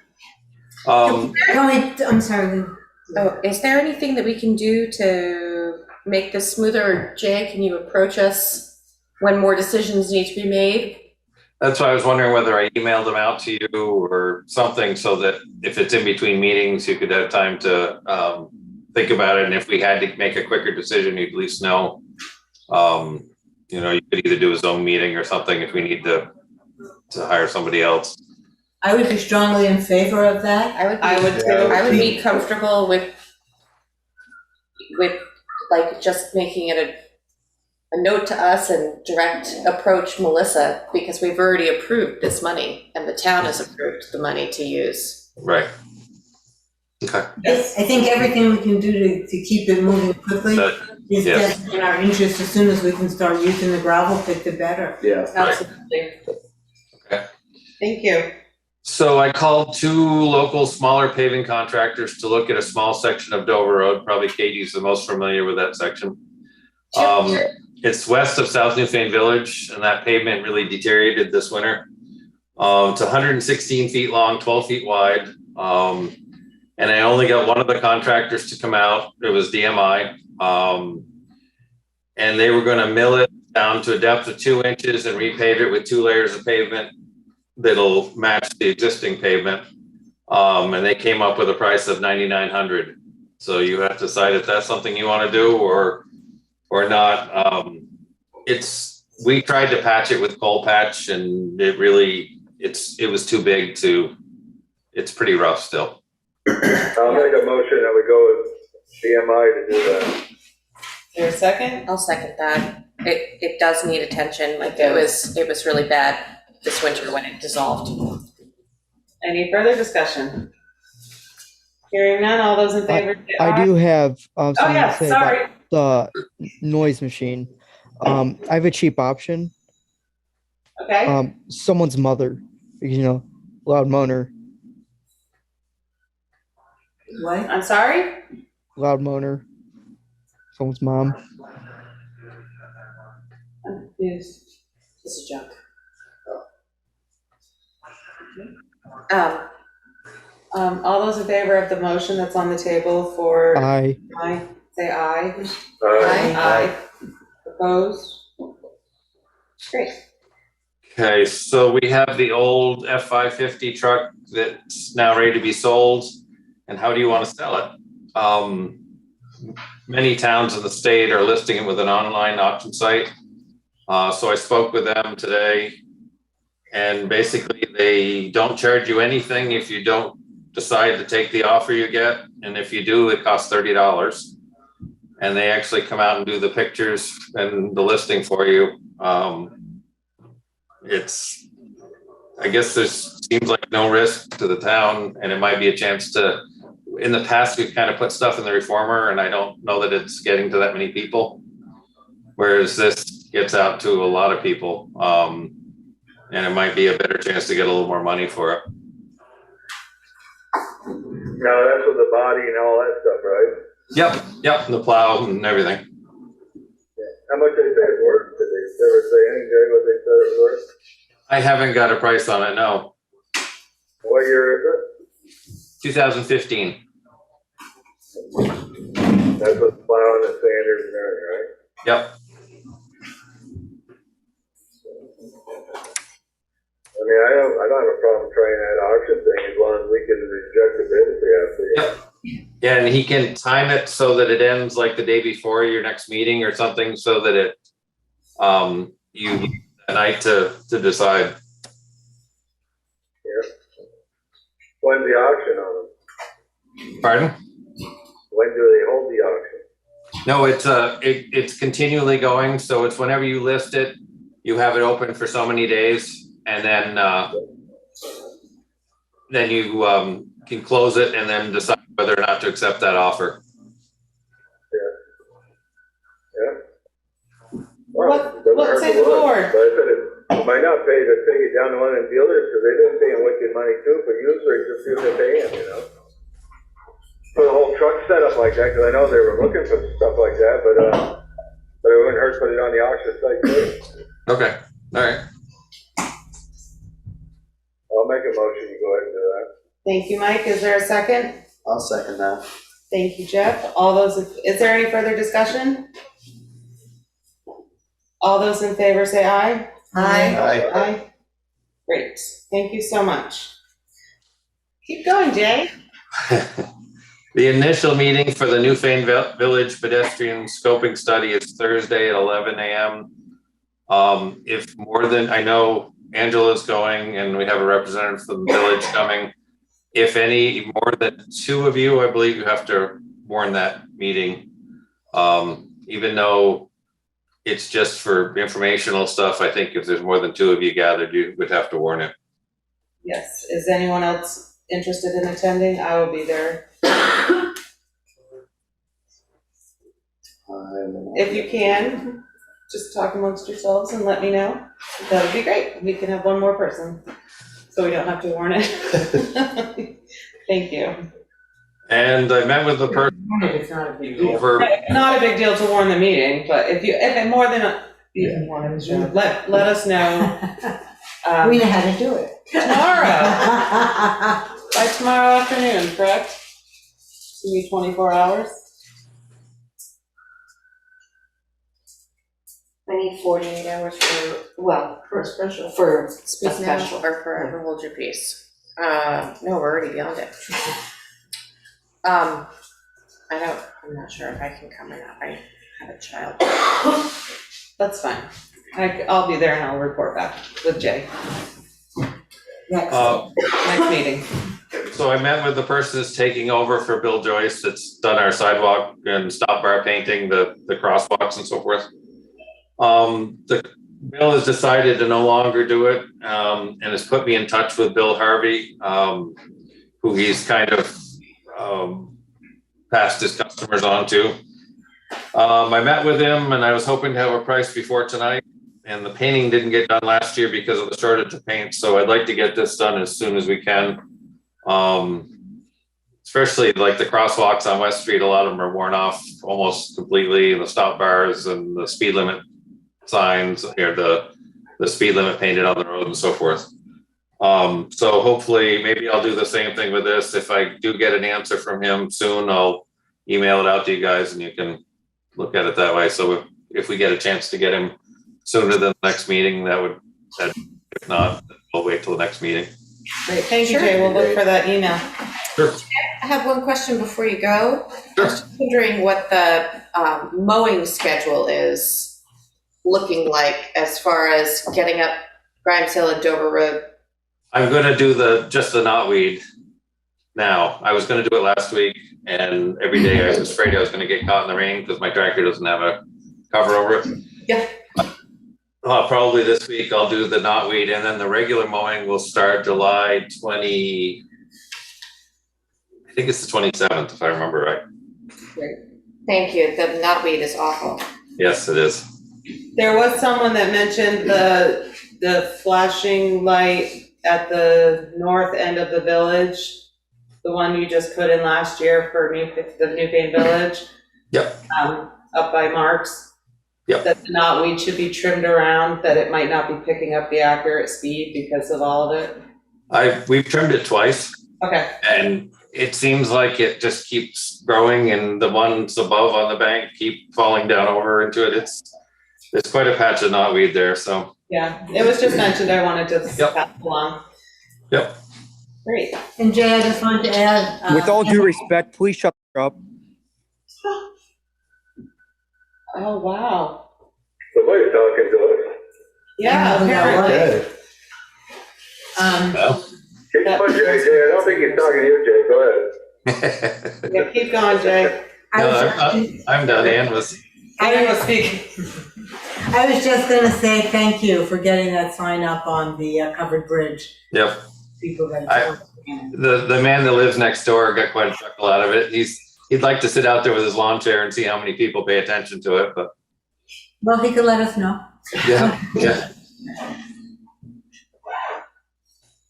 you. I'm sorry, Oh, is there anything that we can do to make this smoother? Jay, can you approach us when more decisions need to be made? That's why I was wondering whether I emailed them out to you or something so that if it's in between meetings, you could have time to think about it. And if we had to make a quicker decision, you'd at least know. You know, you could either do a Zoom meeting or something if we need to hire somebody else. I would be strongly in favor of that. I would too. I would be comfortable with like just making it a note to us and direct approach Melissa, because we've already approved this money and the town has approved the money to use. Right. Okay. I think everything we can do to keep it moving quickly is yes. best in our interest. As soon as we can start using the gravel pit, the better. Yeah. Absolutely. Okay. Thank you. So I called 2 local smaller paving contractors to look at a small section of Dover Road. Probably Katie's the most familiar with that section. It's west of South Newfane Village, and that pavement really deteriorated this winter. It's 116 feet long, 12 feet wide. And I only got one of the contractors to come out. It was DMI. And they were gonna mill it down to a depth of 2 inches and repave it with 2 layers of pavement that'll match the existing pavement. And they came up with a price of $9,900. So you have to decide if that's something you wanna do or not. We tried to patch it with coal patch and it was too big it's pretty rough still. I'll make a motion that we go with CMI to do that. Is there a second? I'll second that. It does need attention. Like it was really bad this winter when it dissolved. Any further discussion? Hearing none, all those in favor say aye. I do have Oh, something yeah, to say sorry. about the noise machine. I have a cheap option. Okay, Someone's mother, loud moaner, What? I'm sorry? loud moaner, someone's mom. I'm confused. This is junk. All those in favor of the motion that's on the table for I aye, say aye. Aye. Aye. Opposed? Great. Okay, so we have the old F-550 truck that's now ready to be sold. And how do you want to sell it? Many towns in the state are listing it with an online auction site. So I spoke with them today. And basically they don't charge you anything if you don't decide to take the offer you get. And if you do, it costs $30. and they actually come out and do the pictures and the listing for you. It's, I guess seems like no risk to the town, and it might be a chance to, in the past, we've kind of put stuff in the reformer, and I don't know that it's getting to that many people. Whereas this gets out to a lot of people, and it might be a better chance to get a little more money for it. Now, that's with the body and all that stuff, right? Yep, the plow and everything. How much they say it's worth? Did they ever say anything what they said it was worth? I haven't got a price on it, no. What year is it? 2015. That's with the plow and the sanders and everything, right? Yep. I mean, I don't have a problem trying that auction thing as long as we can reject the bid if we have to. Yep. Yeah, and he can time it so that it ends like the day before your next meeting or something, so that it, you need a night to decide. Yeah. When's the auction on them? Pardon? When do they hold the auction? No, it's continually going, so it's whenever you list it, you have it open for so many days, and then you can close it and then decide whether or not to accept that offer. Yeah. Well, it doesn't What hurt say to the look. board? But I said it might not pay to take it down to one of them dealers, because they've been paying wicked money too, but usually just see what they're paying, you know? For the whole truck setup like that, because I know they were looking for stuff like that, but it wouldn't hurt to put it on the auction site too. Okay, all right. I'll make a motion to go ahead and do that. Thank you, Mike. Is there a second? I'll second that. Thank you, Jeff. Is there any further discussion? All those in favor say aye. Aye. Aye. Great. Thank you so much. Keep going, Jay. The initial meeting for the Newfane Village pedestrian scoping study is Thursday at 11 a.m. If more than, I know Angela's going and we have a representative from the village coming. If any more than 2 of you, I believe you have to warn that meeting. Even though it's just for informational stuff, I think if there's more than 2 of you gathered, you would have to warn it. Yes. Is anyone else interested in attending? I will be there. If you can, just talk amongst yourselves and let me know. That would be great. We can have one more person, so we don't have to warn it. Thank you. And I met with the person It's not a big deal. over. Not a big deal to warn the meeting, but if more than you can warn it, let us know. We know how to do it. Tomorrow, by tomorrow afternoon, correct? It's gonna be 24 hours. I need 48 hours For a special. for a Speak now special. or forever hold your peace. No, we're already beyond it. I'm not sure if I can come or not. I have a child. That's fine. I'll be there and I'll report back with Jay. Next meeting. So I met with the person that's taking over for Bill Joyce, that's done our sidewalk and stop bar painting, the crosswalks and so forth. Bill has decided to no longer do it, and has put me in touch with Bill Harvey, who he's kind of passed his customers on to. I met with him and I was hoping to have a price before tonight, and the painting didn't get done last year because of the shortage of paint, so I'd like to get this done as soon as we can. Especially like the crosswalks on West Street, a lot of them are worn off almost completely, and the stop bars and the speed limit signs, or the speed limit painted on the road and so forth. So hopefully maybe I'll do the same thing with this. If I do get an answer from him soon, I'll email it out to you guys and you can look at it that way. So if we get a chance to get him sooner than the next meeting, if not, we'll wait till the next meeting. Great, thank you, Jay. We'll look for that email. Sure. I have one question before you go. I was just wondering what the mowing schedule is looking like as far as getting up Grimes Hill and Dover Road. I'm gonna do just the knotweed. now. I was gonna do it last week, and every day I was afraid I was gonna get caught in the rain because my tractor doesn't have a cover over it. Yeah. Probably this week I'll do the knotweed, and then the regular mowing will start July 20. I think it's the 27th, if I remember right. Thank you, the knotweed is awful. Yes, it is. There was someone that mentioned the flashing light at the north end of the village, the one you just put in last year for the Newfane Village. Yep. Up by Mark's. Yep. That the knotweed should be trimmed around, that it might not be picking up the accurate speed because of all of it. We've trimmed it twice, Okay, and it seems like it just keeps growing, and the ones above on the bank keep falling down over into it. There's quite a patch of knotweed there, so. yeah, it was just mentioned, I wanted to Yep. pass along. Yep. Great. And Jay, I just wanted to add. With all due respect, please shut up. Oh, wow. Somebody's talking to us. Yeah, apparently. Okay. Well. Keep going, Jay, I don't think he's talking to you, Jay, go ahead. Yeah, keep going, Jay. I was No, just- I'm done. Ann was, I was speaking. I was just gonna say thank you for getting that sign up on the covered bridge. yep. People that. The man that lives next door got quite a chuckle out of it. He'd like to sit out there with his lawn chair and see how many people pay attention to it, but Well, he could let us know. yeah, yeah.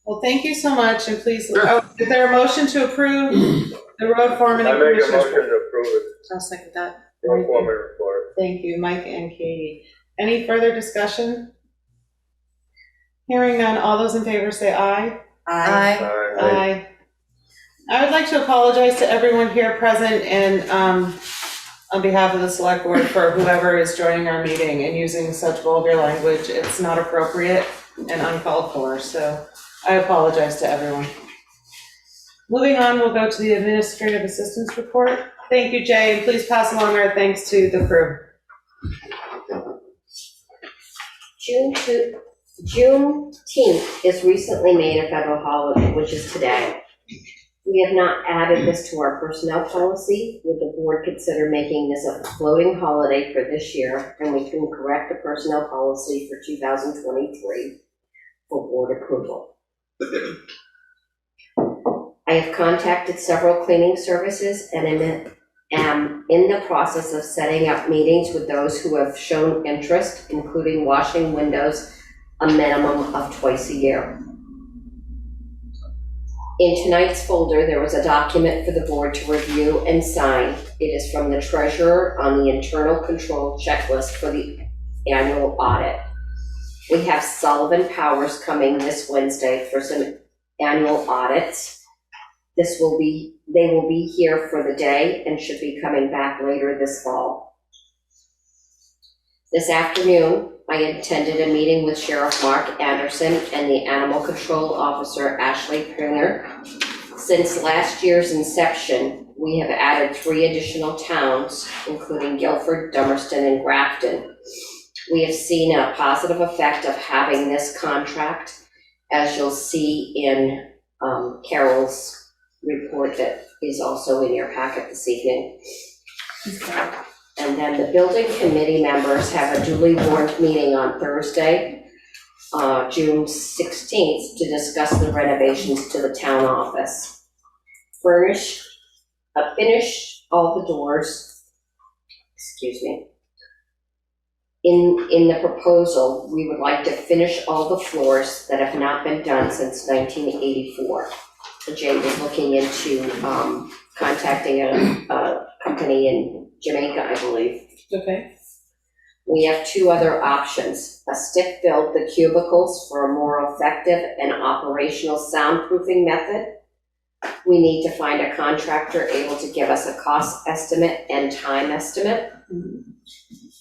Well, thank you so much, and please, Sure. is there a motion to approve the road foreman I and make a commissioners? motion to approve it, I'll second that. road foreman report. Thank you, Mike and Katie. Any further discussion? Hearing none, all those in favor say aye. Aye. Aye. I would like to apologize to everyone here present and on behalf of the select board for whoever is joining our meeting and using such vulgar language. It's not appropriate and uncalled for, so I apologize to everyone. Moving on, we'll go to the administrative assistance report. Thank you, Jay, and please pass along our thanks to the crew. Juneteenth is recently made a federal holiday, which is today. We have not added this to our personnel policy. Would the board consider making this a floating holiday for this year, and we can correct the personnel policy for 2023 for board approval? I have contacted several cleaning services and am in the process of setting up meetings with those who have shown interest, including washing windows a minimum of twice a year. In tonight's folder, there was a document for the board to review and sign. It is from the treasurer on the internal control checklist for the annual audit. We have Sullivan Powers coming this Wednesday for some annual audits. They will be here for the day and should be coming back later this fall. This afternoon, I attended a meeting with Sheriff Mark Anderson and the Animal Control Officer Ashley Pringer. Since last year's inception, we have added 3 additional towns, including Guilford, Dummerston, and Grafton. We have seen a positive effect of having this contract, as you'll see in Carol's report that is also in your packet this evening. And then the building committee members have a duly warned meeting on Thursday, June 16th, to discuss the renovations to the town office. Finish all the doors, In the proposal, we would like to finish all the floors that have not been done since 1984. Jay was looking into contacting a company in Jamaica, I believe. Okay. We have 2 other options. A stick build the cubicles for a more effective and operational soundproofing method. We need to find a contractor able to give us a cost estimate and time estimate.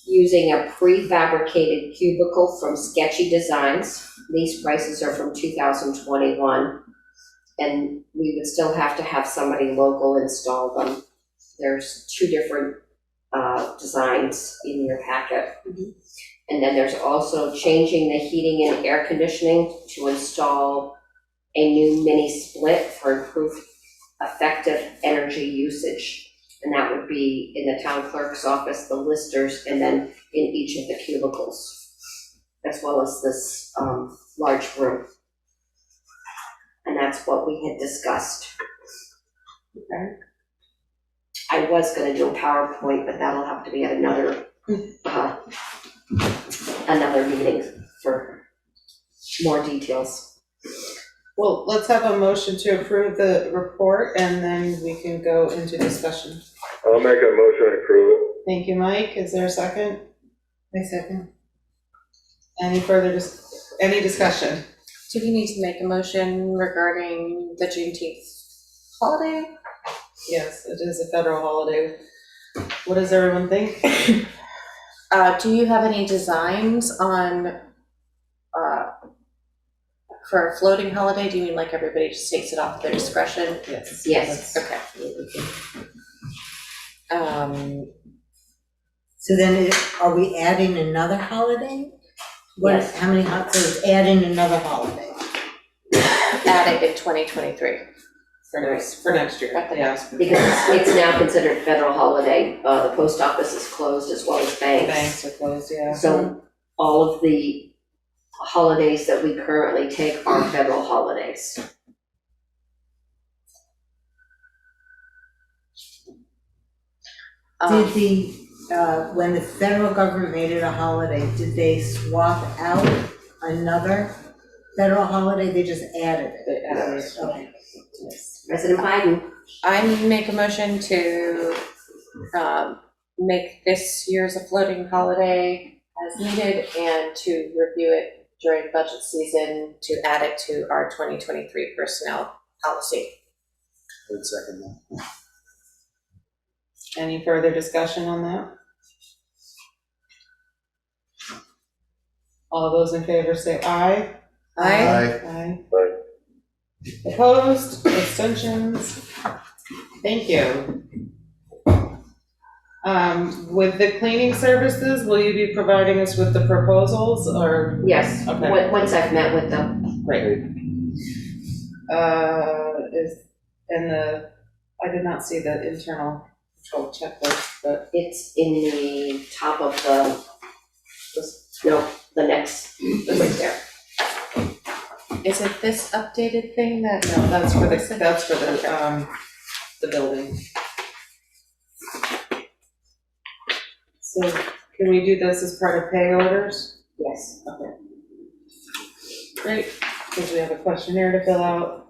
Using a prefabricated cubicle from Sketchy Designs. These prices are from 2021. And we would still have to have somebody local install them. There's 2 different designs in your packet. And then there's also changing the heating and air conditioning to install a new mini split for improved effective energy usage. And that would be in the town clerk's office, the listers, and then in each of the cubicles, as well as this large room. And that's what we had discussed. Okay. I was gonna do a PowerPoint, but that'll have to be at another meeting for more details. Well, let's have a motion to approve the report and then we can go into discussion. I'll make a motion to approve it. Thank you, Mike. Is there a second? I second. Any further, any discussion? Do we need to make a motion regarding the Juneteenth holiday? Yes, it is a federal holiday. What does everyone think? Do you have any designs on, for a floating holiday? Do you mean like everybody just takes it off their discretion? Yes. Yes. Okay. So then are we adding another holiday? What, Yes. how many, so it's adding another holiday? Add it in 2023. For next year, Okay. yeah. Because it's now considered federal holiday. The post office is closed as well as banks. Banks are closed, yeah. So all of the holidays that we currently take are federal holidays. Did the, when the federal government made it a holiday, did they swap out another federal holiday? They just added it? They added it. Okay. President Biden, I make a motion to make this year's a floating holiday as needed and to review it during budget season to add it to our 2023 personnel policy. I would second that. Any further discussion on that? All those in favor say aye. Aye. Aye. Aye. Opposed, abstentions? Thank you. With the cleaning services, will you be providing us with the proposals or? yes, Okay. once I've met with them. Great. I did not see the internal control checklist, but It's in the top of the next, right there. Is it this updated thing that? no, that's for the building. So can we do this as part of pay orders? Yes. Okay. Great, because we have a questionnaire to fill out.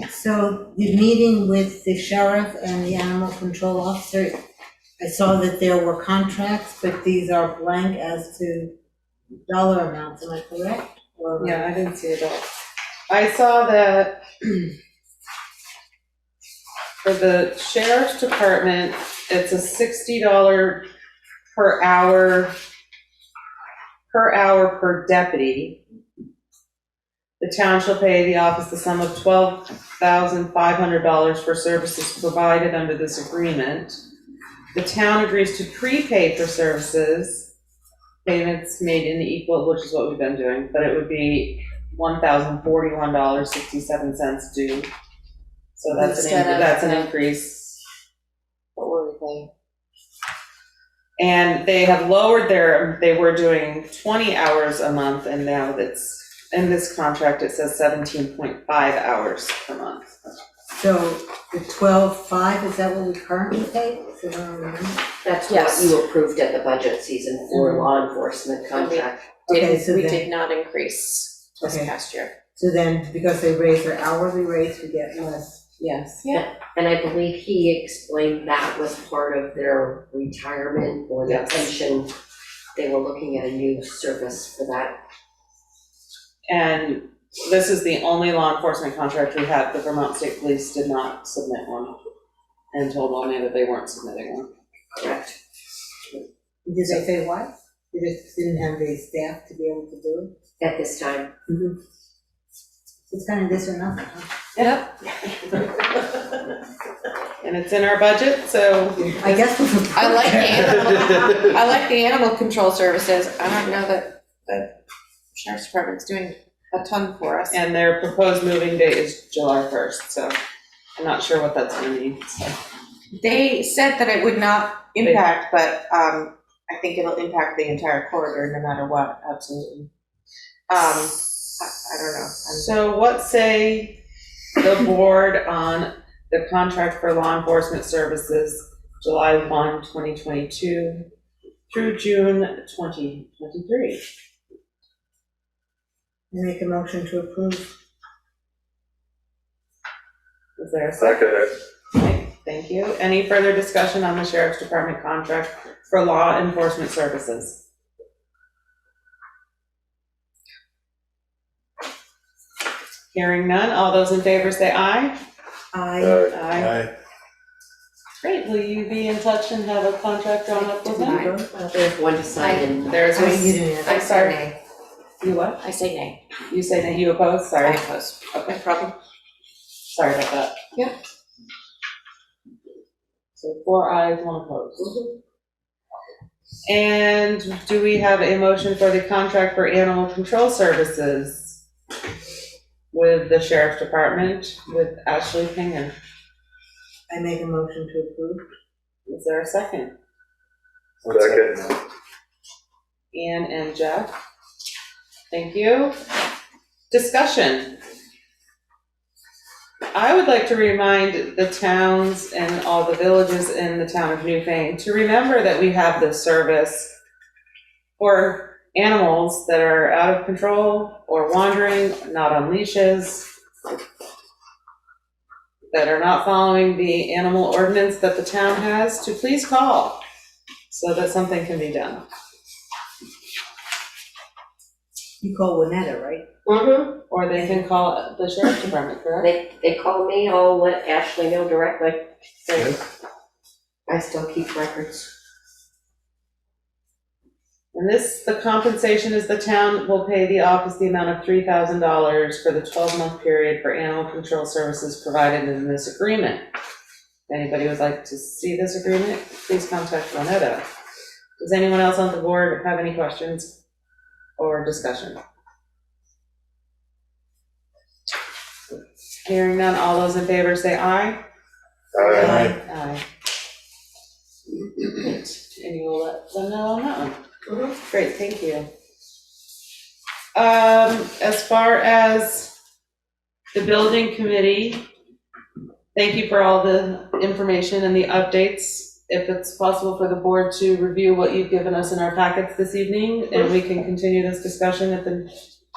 So the meeting with the sheriff and the animal control officer, I saw that there were contracts, but these are blank as to dollar amounts, am I correct? Or- Yeah, I didn't see it all. I saw that for the sheriff's department, it's a $60 per hour per deputy. The town shall pay the office the sum of $12,500 for services provided under this agreement. The town agrees to prepay for services, payments made in equal, which is what we've been doing, but it would be $1,041.67 due. So that's an increase. What were we thinking? And they have lowered they were doing 20 hours a month, and now that's, in this contract, it says 17.5 hours per month. So the 12.5, is that what we currently pay? Is it on the line? That's Yes. what you approved at the budget season for law enforcement contract. Okay, so We then- did not increase this Okay. past year. So then, because they raise their hourly rates, we get less. Yes. Yeah. And I believe he explained that was part of their retirement or their Yes. pension. They were looking at a new service for that. And this is the only law enforcement contract we had. The Vermont State Police did not submit one and told me that they weren't submitting one. Correct. Did they say why? They just didn't have the staff to be able to do it? At this time. It's kind of this or nothing, huh? Yep. And it's in our budget, so. I guess we're. I like the animal control services. I don't know that the sheriff's department's doing a ton for us. And their proposed moving date is July 1st, so I'm not sure what that's gonna mean, so. They said that it would not impact, but I think it'll impact the entire corridor no matter what, absolutely. I don't know. So what say the board on the contract for law enforcement services, July 1, 2022 through June 2023? Make a motion to approve. Is there a second? Second. Right, thank you. Any further discussion on the sheriff's department contract for law enforcement services? Hearing none, all those in favor say aye. Aye. Aye. Great, will you be in touch and have a contract drawn up with them? There's one to sign and. There's Oh, you one. didn't. I'm sorry. nay. You what? I say nay. You say that you oppose? I Sorry. oppose. Okay, No problem. sorry about that. Yep. So 4 ayes, 1 opposed. And do we have a motion for the contract for animal control services with the sheriff's department with Ashley Pingham? I make a motion to approve. Is there a second? Second. Ann and Jeff. Thank you. Discussion. I would like to remind the towns and all the villages in the town of Newfane to remember that we have this service for animals that are out of control or wandering, not on leashes, that are not following the animal ordinance that the town has, to please call so that something can be done. You call Winetta, right? Mm-hmm. Or they can call the sheriff's department, correct? They call me, I'll let Ashley know directly, since I still keep records. And this, the compensation is the town will pay the office the amount of $3,000 for the 12-month period for animal control services provided in this agreement. If anybody would like to see this agreement, please contact Juanetta. Does anyone else on the board have any questions or discussion? Hearing none, all those in favor say aye. Aye. Aye. Great, and you will let them know on that one. Great, thank you. As far as the building committee, thank you for all the information and the updates. If it's possible for the board to review what you've given us in our packets this evening, and we can continue this discussion at the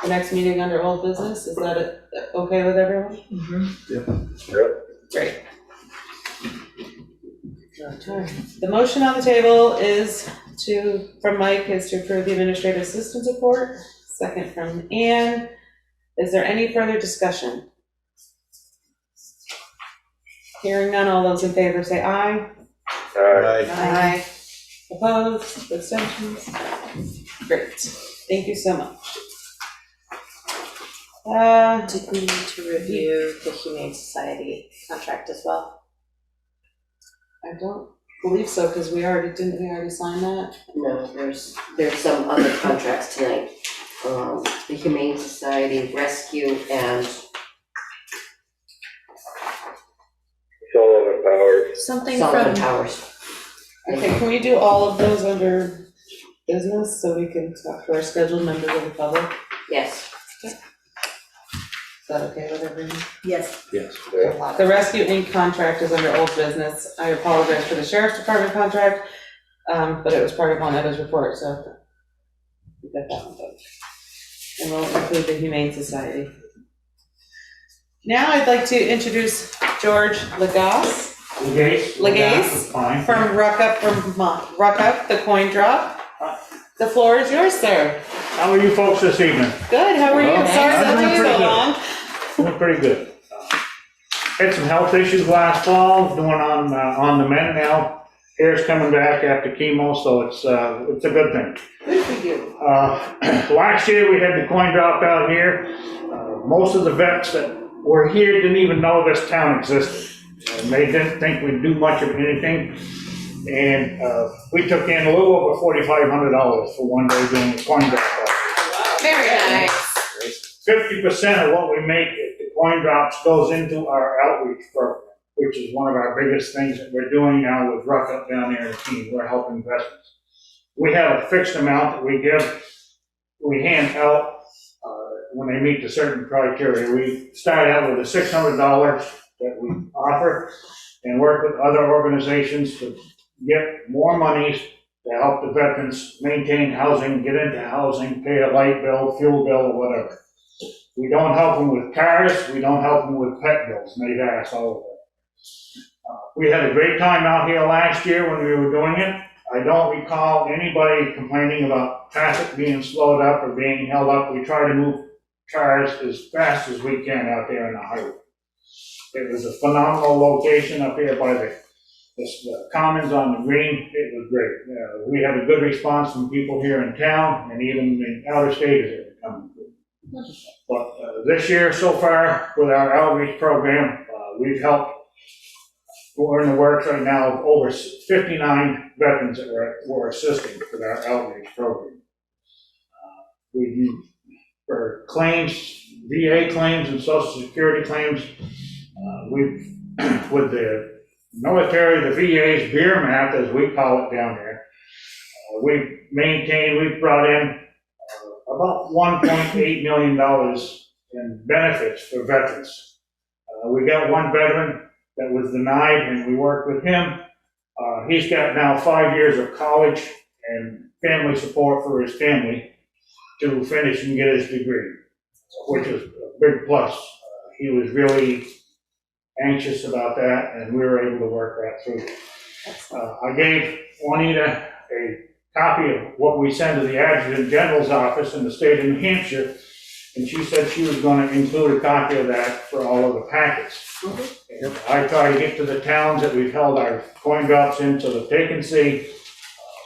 next meeting under old business, is that okay with everyone? Mm-hmm. Yep. Great. The motion on the table is from Mike, is to approve the administrative assistant's report. Second from Ann. Is there any further discussion? Hearing none, all those in favor say aye. Aye. Aye. Opposed, abstentions? Great, thank you so much. Did we need to review the Humane Society contract as well? I don't believe so, because we already sign that? No, there's some other contracts tonight. The Humane Society Rescue and Sullivan Powers. Something Sullivan from, Towers. Okay, can we do all of those under business so we can talk to our scheduled members of the public? Yes. Is that okay with everyone? Yes. Yes. Yeah. The Rescue Inc. contract is under old business. I apologize for the sheriff's department contract, but it was part of Juanetta's report, so we got that one done. And we'll include the Humane Society. Now I'd like to introduce George Legace Legace. Fine. from RUCK, the coin drop. The floor is yours, sir. How are you folks this evening? Good, how are you? Well, Sorry that I'm doing took so pretty good. long. Doing pretty good. Had some health issues last fall, doing on the mend now. Hair's coming back after chemo, so it's a good thing. Good for you. Last year, we had the coin drop out here. Most of the vets that were here didn't even know this town existed. And they didn't think we'd do much of anything. And we took in a little over $4,500 for one day doing the coin drop. very nice. 50% of what we make at the coin drops goes into our outreach program, which is one of our biggest things that we're doing now with RUCK up down there in the team. We're helping veterans. We have a fixed amount that we give, we hand out when they meet the certain criteria. We start out with the $600 that we offer and work with other organizations to get more monies to help the veterans maintain housing, get into housing, pay a light bill, fuel bill, or whatever. We don't help them with cars, we don't help them with pet bills, and they've asked all of that. We had a great time out here last year when we were doing it. I don't recall anybody complaining about traffic being slowed up or being held up. We try to move cars as fast as we can out there in the highway. It was a phenomenal location up here by the commons on the green. It was great. We had a good response from people here in town and even the outer staters that were coming through. But this year so far with our outreach program, we've helped. We're in the works right now of over 59 veterans that we're assisting with our outreach program. For claims, VA claims and Social Security claims, with the military, the VA's beer map, as we call it down there, we've brought in about $1.8 million in benefits for veterans. We got one veteran that was denied, and we worked with him. He's got now 5 years of college and family support for his family to finish and get his degree, which is a big plus. He was really anxious about that, and we were able to work that through. I gave Juanita a copy of what we send to the Adjutant General's office in the state of New Hampshire, and she said she was going to include a copy of that for all of the packets. And I try to get to the towns that we've held our coin drops in so that they can see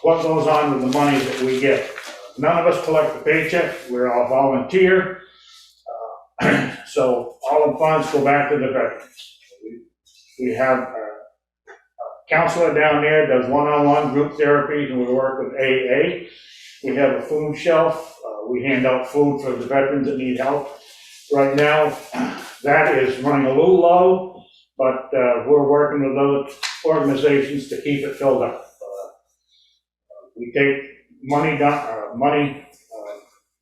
what goes on with the money that we get. None of us collect the paycheck. We're all volunteer. So all the funds go back to the veterans. We have a counselor down there does one-on-one group therapy, and we work with AA. We have a food shelf. We hand out food for the veterans that need help. Right now, that is running a little low, but we're working with other organizations to keep it filled up. We take money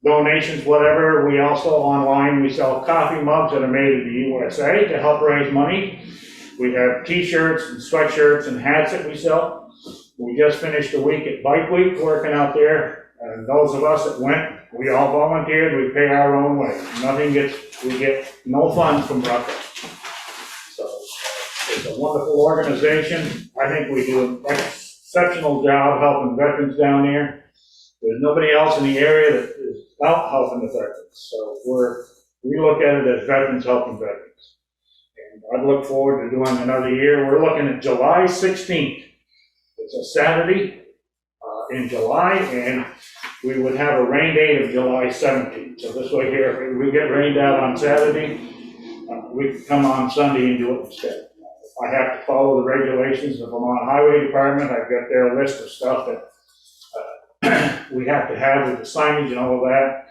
donations, whatever. We also online, we sell coffee mugs that are made in the USA to help raise money. We have t-shirts and sweatshirts and hats that we sell. We just finished a week at Bike Week working out there. And those of us that went, we all volunteered, we pay our own way. We get no funds from RUCK. So it's a wonderful organization. I think we do an exceptional job helping veterans down there. There's nobody else in the area that is out helping the veterans. So we look at it as veterans helping veterans. And I look forward to doing another year. We're looking at July 16th. It's a Saturday in July, and we would have a rain date of July 17th. So this way here, if we get rained out on Saturday, we can come on Sunday and do it instead. If I have to follow the regulations, if I'm on highway department, I've got their list of stuff that we have to have with the signage and all of that.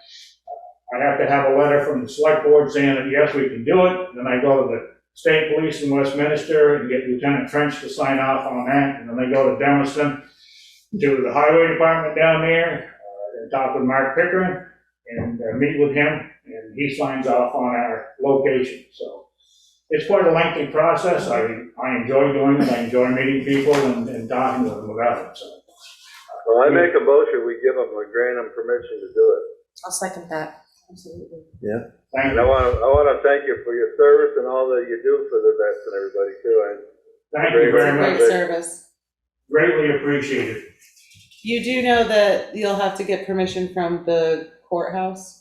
I have to have a letter from the select board saying that yes, we can do it. Then I go to the state police in Westminster and get Lieutenant French to sign off on that. And then they go to Demiston to the highway department down there and talk with Mark Pickering and meet with him, and he signs off on our location. So it's quite a lengthy process. I enjoy doing it. I enjoy meeting people and talking with them about it. So. Well, I make a motion, we give them, we grant them permission to do it. I'll second that. Absolutely. Yeah. Thank And you. I want to thank you for your service and all that you do for the vets and everybody too. Thank you very Great much. service. Greatly appreciated. You do know that you'll have to get permission from the courthouse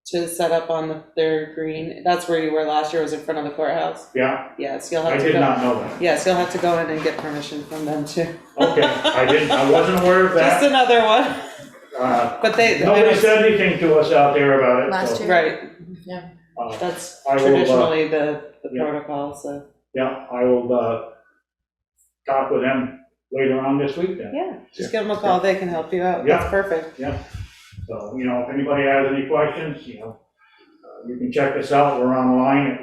to set up on their green. That's where you were last year, was in front of the courthouse? Yeah, Yes, you'll I have to did go. not know that. Yes, you'll have to go in and get permission from them too. Okay, I wasn't aware of Just that. another one. But Nobody said anything to us out there about it. Last so, year. Right, that's I will, traditionally the yeah. protocol, so. Yeah, I will talk with them later on this week then. Yeah, just give them a call, they can help you out, Yeah. that's perfect. So, if anybody has any questions, You can check us out, we're online at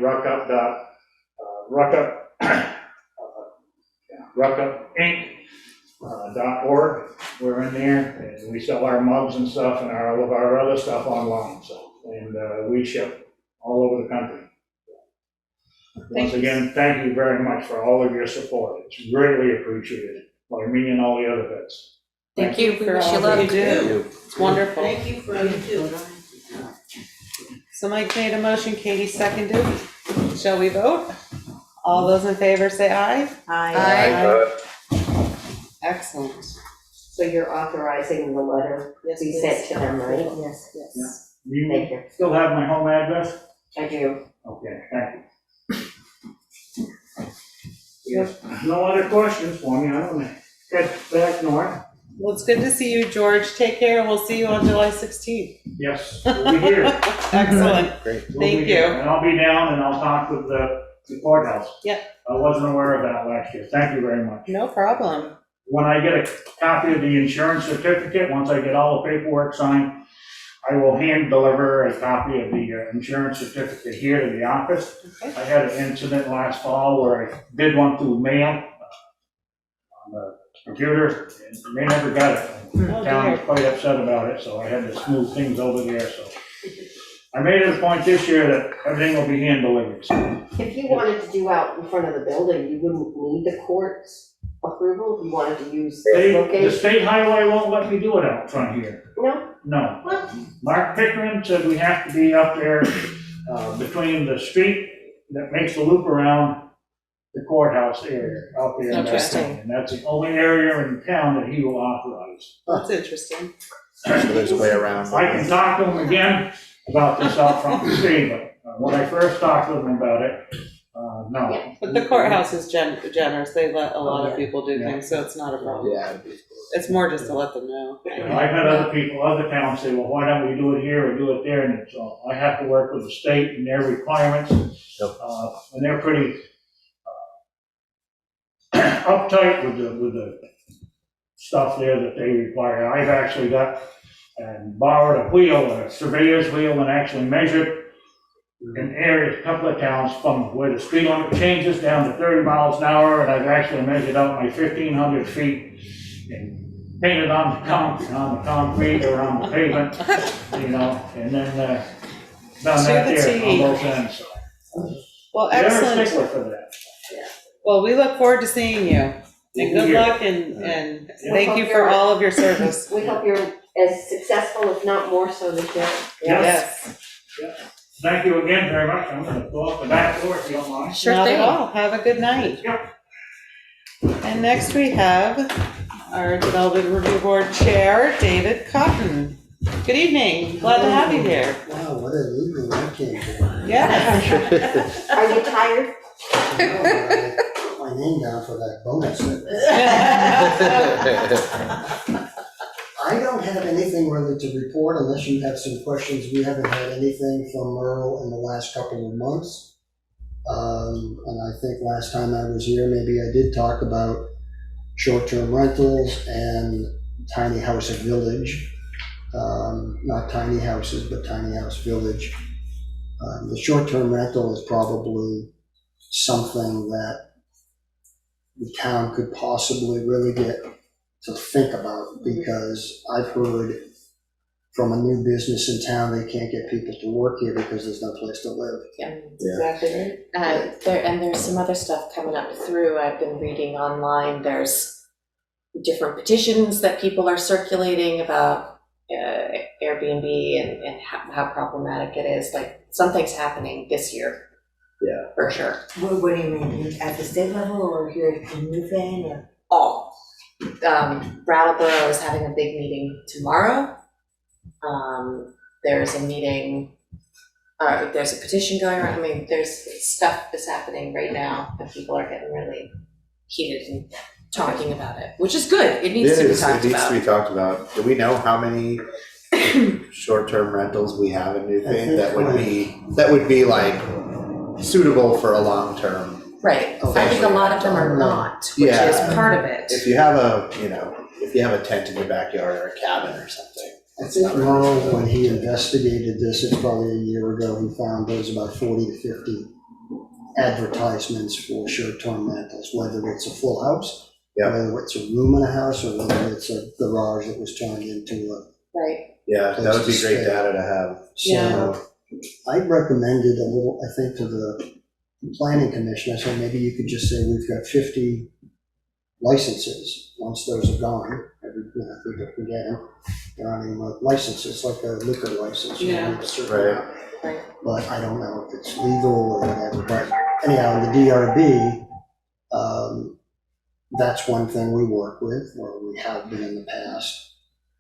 ruckup.org. We're in there, and we sell our mugs and stuff and all of our other stuff online, so, and we ship all over the country. Once again, thank you very much for all of your support, it's greatly appreciated by me and all the other vets. Thank you, for wish you all that luck. you do. It's wonderful. Thank you for you too. So Mike made a motion, Katie seconded. Shall we vote? All those in favor say aye. Aye. Excellent. So you're authorizing the letter Yes, we please. sent to them, right? Yes, yes. Thank You you. still have my home address? I do. Okay, thank you. Yes, no other questions for me, I'm gonna head back north. Well, it's good to see you, George. Take care. We'll see you on July 16th. Yes, we'll be here. Excellent. Great. We'll be Thank here. you. And I'll be down and I'll talk with the courthouse. Yep. I wasn't aware of that last year, thank you very much. No problem. When I get a copy of the insurance certificate, once I get all the paperwork signed, I will hand deliver a copy of the insurance certificate here to the office. Okay. I had an incident last fall where I did one through mail on the computer, and they never got it. The Oh, town was dear. quite upset about it, so I had to smooth things over there, so. I made it a point this year that everything will be hand delivered, so. If you wanted to do out in front of the building, you wouldn't need the court's approval if you wanted to use this The location? state highway won't let me do it out front here, No? no. What? Mark Pickering said we have to be up there between the street that makes the loop around the courthouse area, out there in that Interesting. thing. And that's the only area in town that he will authorize. That's interesting. So there's a way around. I can talk to him again about this out front and see, but when I first talked with him about it, no. But the courthouse is generous. They let a lot of people do Yeah. things, so it's not a problem. Yeah. It's more just to let them know. I've had other people, other towns say, well, why don't we do it here or do it there? And so I have to work with the state and their requirements. Yep. And they're pretty uptight with the stuff there that they require. I've actually got and borrowed a wheel, a surveyor's wheel, and actually measured an area, a couple of towns from where the speed limit changes down to 30 miles an hour, and I've actually measured out my 1,500 feet and painted on the concrete or on the pavement, you know, and then done To that the there on T. both ends, so. Well, They're a excellent. stickler for that. Well, we look forward to seeing you. And good Yeah. luck and thank you for all of your service. We hope you're as successful, if not more so, this year. Yes. Thank you again very much. I'm gonna go up the back door if you don't mind. Sure Not thing. at all. Have a good night. Yep. And next we have our Development Review Board Chair, David Cotton. Good evening. Glad to have you here. Wow, what an evening I came to. Yeah. Are you tired? I put my name down for that bonus. I don't have anything really to report unless you have some questions. We haven't had anything from Merle in the last couple of months. And I think last time I was here, maybe I did talk about short-term rentals and tiny house village. Not tiny houses, but tiny house village. The short-term rental is probably something that the town could possibly really get to think about, because I've heard from a new business in town, they can't get people to work here because there's no place to live. Exactly. There's some other stuff coming up through, I've been reading online, there's different petitions that people are circulating about Airbnb and how problematic it is, like something's happening this year. Yeah. For sure. What do you mean, at the state level or here in Newfane or? All. Brattleboro is having a big meeting tomorrow. There's a meeting, there's a petition going around, I mean, there's stuff that's happening right now, and people are getting really heated and talking about it, which is good, it needs to be talked It needs to about. be talked about. Do we know how many short-term rentals we have in Newfane that would be like suitable for a long-term? Right, I think a lot of them are not, which is part of it. If you have a tent in your backyard or a cabin or something, I think Merle, when he investigated this, it's probably a year ago, he found there was about 40 to 50 advertisements for short-term rentals, whether it's a full house, whether it's a room in a house, or whether it's a garage that was turned into a. Right. Yeah, that would be great data to have. So I recommended a little, I think, to the planning commission, I said maybe you could just say we've got 50 licenses. Once those are gone, if we can get them, there aren't any more licenses, like a liquor license. You know, a certain amount. But I don't know if it's legal or whatever. But anyhow, the DRB, that's one thing we work with, or we have been in the past.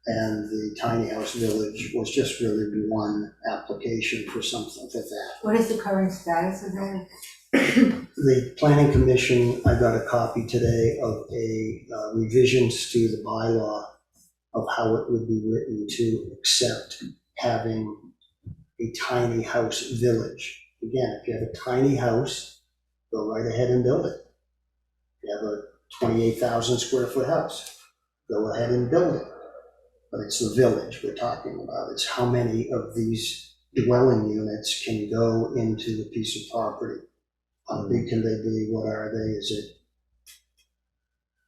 And the tiny house village was just really one application for something for that. What is the current status of that? The planning commission, I got a copy today of a revisions to the bylaw of how it would be written to accept having a tiny house village. Again, if you have a tiny house, go right ahead and build it. If you have a 28,000 square foot house, go ahead and build it. But it's the village we're talking about. It's how many of these dwelling units can go into the piece of property. How big can they be? What are they? Is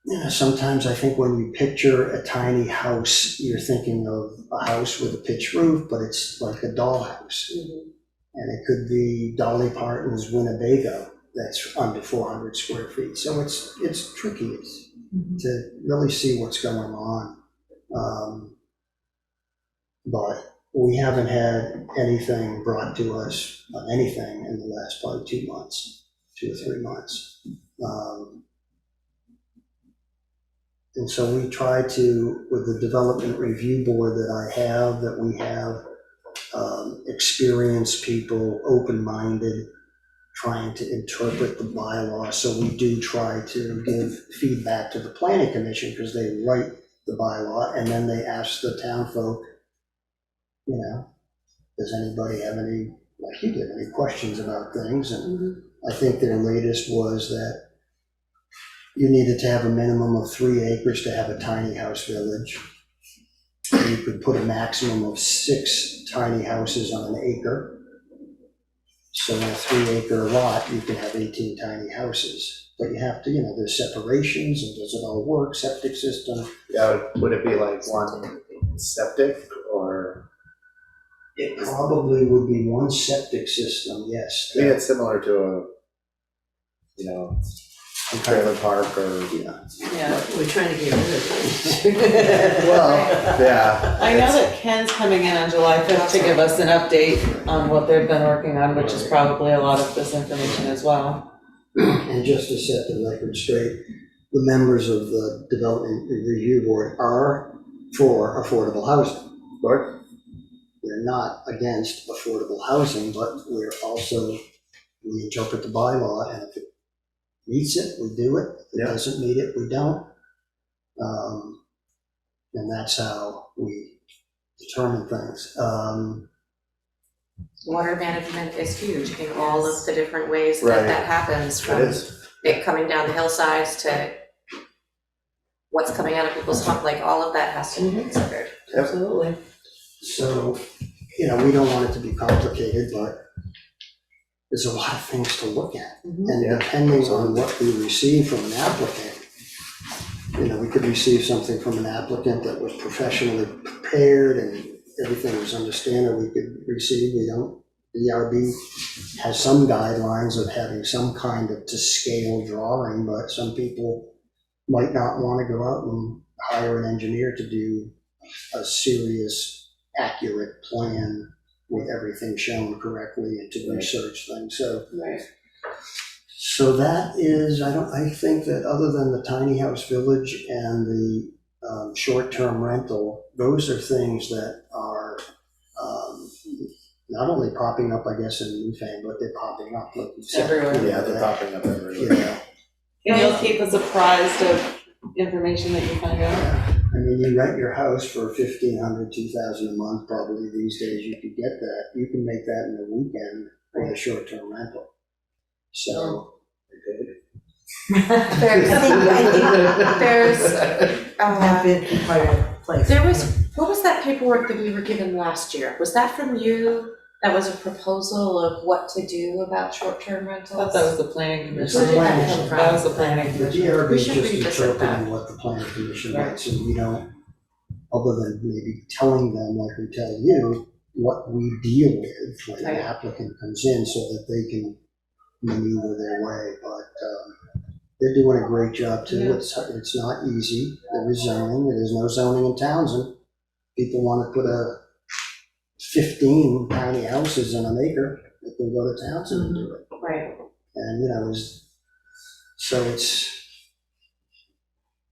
it, sometimes I think when you picture a tiny house, you're thinking of a house with a pitched roof, but it's like a dollhouse. And it could be Dolly Parton's Winnebago that's under 400 square feet. So it's tricky to really see what's going on. But we haven't had anything brought to us on anything in the last probably 2 months, 2 or 3 months. And so we try to, with the development review board that I have, that we have experienced people, open-minded, trying to interpret the bylaw. So we do try to give feedback to the planning commission because they write the bylaw and then they ask the town folk, does anybody have any, like you did, any questions about things? And I think their latest was that you needed to have a minimum of 3 acres to have a tiny house village. You could put a maximum of 6 tiny houses on an acre. So in a 3 acre lot, you can have 18 tiny houses. But you have to, there's separations, and does it all work? Septic system. Yeah, would it be like one septic or? It probably would be one septic system, yes. I mean, it's similar to a trailer park or. We're trying to get rid of it. Well, yeah. I know that Ken's coming in on July 5th to give us an update on what they've been working on, which is probably a lot of this information as well. And just to set the record straight, the members of the Development Review Board are for affordable housing. Sure. We're not against affordable housing, but we're also, we interpret the bylaw, and if it meets it, we do it. If it doesn't meet it, we don't. And that's how we determine things. Water management is huge in all of the different ways that happens, from it coming down the hillsides to what's coming out of people's home, like all of that has to be considered. Absolutely. So, we don't want it to be complicated, but there's a lot of things to look at. And depending on what we receive from an applicant, we could receive something from an applicant that was professionally prepared and everything was understandable. We could receive, DRB has some guidelines of having some kind of to scale drawing, but some people might not want to go out and hire an engineer to do a serious, accurate plan with everything shown correctly and to research things. So that is, I think that other than the tiny house village and the short-term rental, those are things that are not only popping up, I guess, in Newfane, but they're popping up, like you said. Everywhere. Yeah, they're popping up everywhere. And you'll keep us apprised of information that you find out. I mean, you rent your house for $1,500, $2,000 a month, probably these days you could get that. You can make that in a weekend with a short-term rental. So, There's Have been quite a place. There was What was that paperwork that we were given last year? Was that from you? That was a proposal of what to do about short-term I rentals? thought that was the planning It's commission. the planning. That was the planning The commission. DRB We is should just revisit that. interpreting what the planning commission writes, and we don't, other than maybe telling them, like we tell you, what we deal with when Right. the applicant comes in, so that they can maneuver their way, but they're doing a great job too. Yeah. It's not easy. There is zoning, there's no zoning in Townsend. People want to put 15 tiny houses in an acre, they can go to Townsend and do it. Right. And, so it's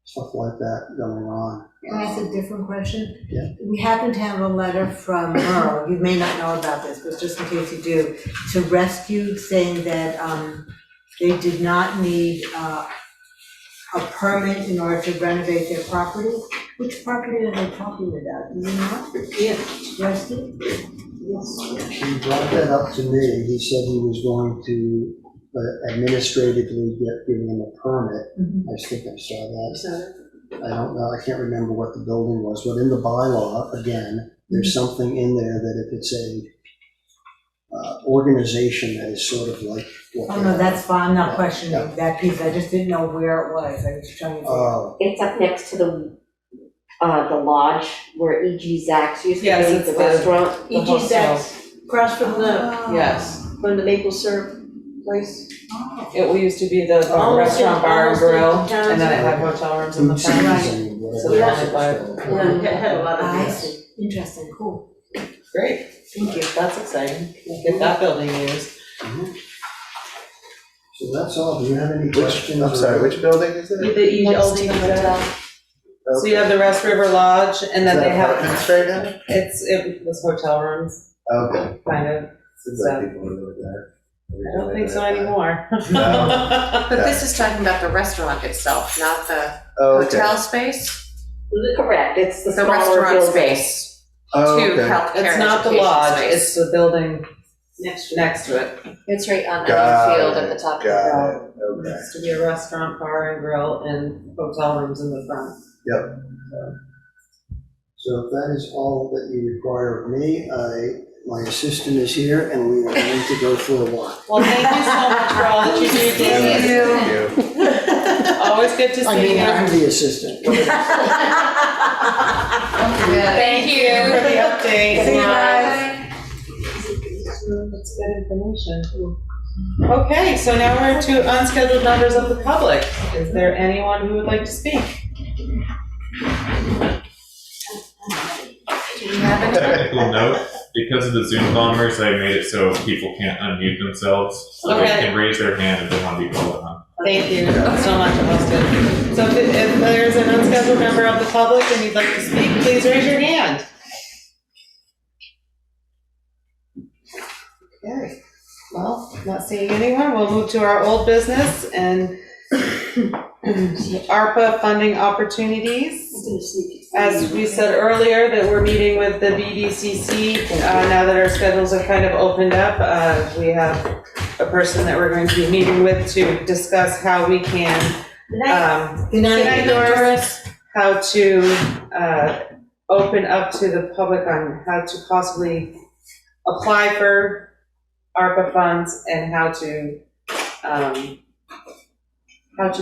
stuff like that going on. Can I ask a different question? Yeah. We happen to have a letter from Merle, you may not know about this, but just in case you do, to Rescue, saying that they did not need a permit in order to renovate their property. Which property are they talking about? Do you know? Yeah. Rescue? Yes. He brought that up to me. He said he was going to administratively give them a permit. I think I saw that. I don't know, I can't remember what the building was, but in the bylaw, again, there's something in there that if it's a organization that is sort of like what Oh, they no, are. that's fine, I'm not Yeah, questioning yeah. that piece, I just didn't know where it was, I was trying to figure out. Oh, It's up next to the lodge where E.G. Zach's used to Yes, be, it's the the- restaurant. The E.G. hotel. Sachs, across from Oh. Yes. from the maple syrup place. It used to be the Almost restaurant, in- bar and almost in grill, Townsend. and then it had hotel rooms in the food front. seasoning, whatever. So they Yeah. wanted by- Yeah, it had a lot of I these. see, interesting, cool, Great, thank you. that's exciting. We'll get that building used. Mhm. So that's all. Do you have any questions? I'm sorry, which building is it? The old So you have the Rest River Lodge, and then Is they that have, apartments right now? it was hotel rooms, Okay. kind of. Seems like people are living there. I don't think so anymore. No. But this is talking about the restaurant itself, not the Oh, okay. hotel space, Correct, it's the the smaller restaurant building. space Oh, to okay. healthcare It's not the education lodge, space. it's the building next to it. It's right on Got Onion Field it, at the top of the got hill. it, okay. It used to be a restaurant, bar and grill, and hotel rooms in the front. Yep. So if that is all that you require of me, my assistant is here and we are going to go for a walk. Well, thank you so much for all that you do, Dee. Thank you. Always good to I see mean, you. I'm the assistant. Thank you for the update. See you guys. That's good information. Okay, so now we're to unscheduled members of the public. Is there anyone who would like to speak? Do we have any? Technical note, because of the Zoom bombers, I made it so people can't unmute themselves. So they Okay. can raise their hand if they want to be called on. Thank you so much, Austin. So if there's an unscheduled member of the public and you'd like to speak, please raise your hand. Okay, well, not seeing anyone, we'll move to our old business and ARPA funding opportunities. As we said earlier, that we're meeting with the BDCC, now that our schedules are kind of opened up. We have a person that we're going to be meeting with to discuss how we can, Good night. Doris, how to open up to the public on how to possibly apply for ARPA funds and how to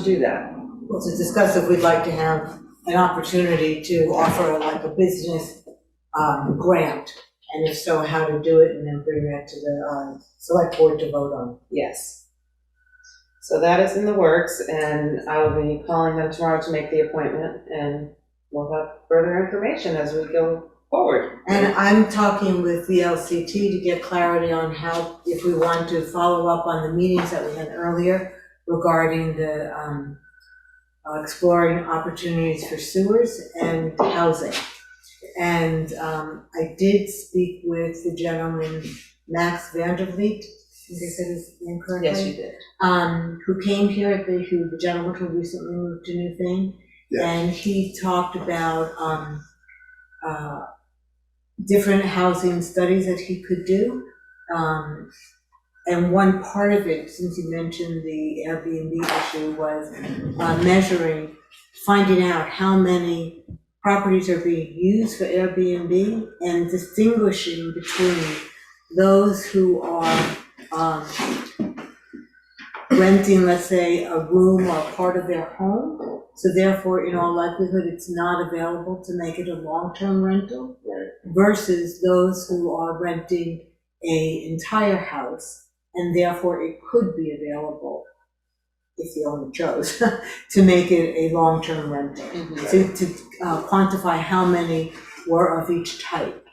do that. Well, to discuss if we'd like to have an opportunity to offer like a business grant, and if so, how to do it, and then bring that to the select board to vote on. Yes. So that is in the works, and I will be calling them tomorrow to make the appointment, and we'll have further information as we go forward. And I'm talking with the LCT to get clarity on how, if we want to follow up on the meetings that we had earlier regarding the exploring opportunities for sewers and housing. And I did speak with the gentleman, Max Vandervliet, I think I said his name correctly? Yes, you did. Who came here, the gentleman who recently moved to Newfane. Yeah. And he talked about different housing studies that he could do. And one part of it, since you mentioned the Airbnb issue, was measuring, finding out how many properties are being used for Airbnb and distinguishing between those who are renting, let's say, a room or part of their home. So therefore, in all likelihood, it's not available to make it a long-term rental, versus those who are renting an entire house, and therefore it could be available, if the owner chose, to make it a long-term rental. To quantify how many were of each type,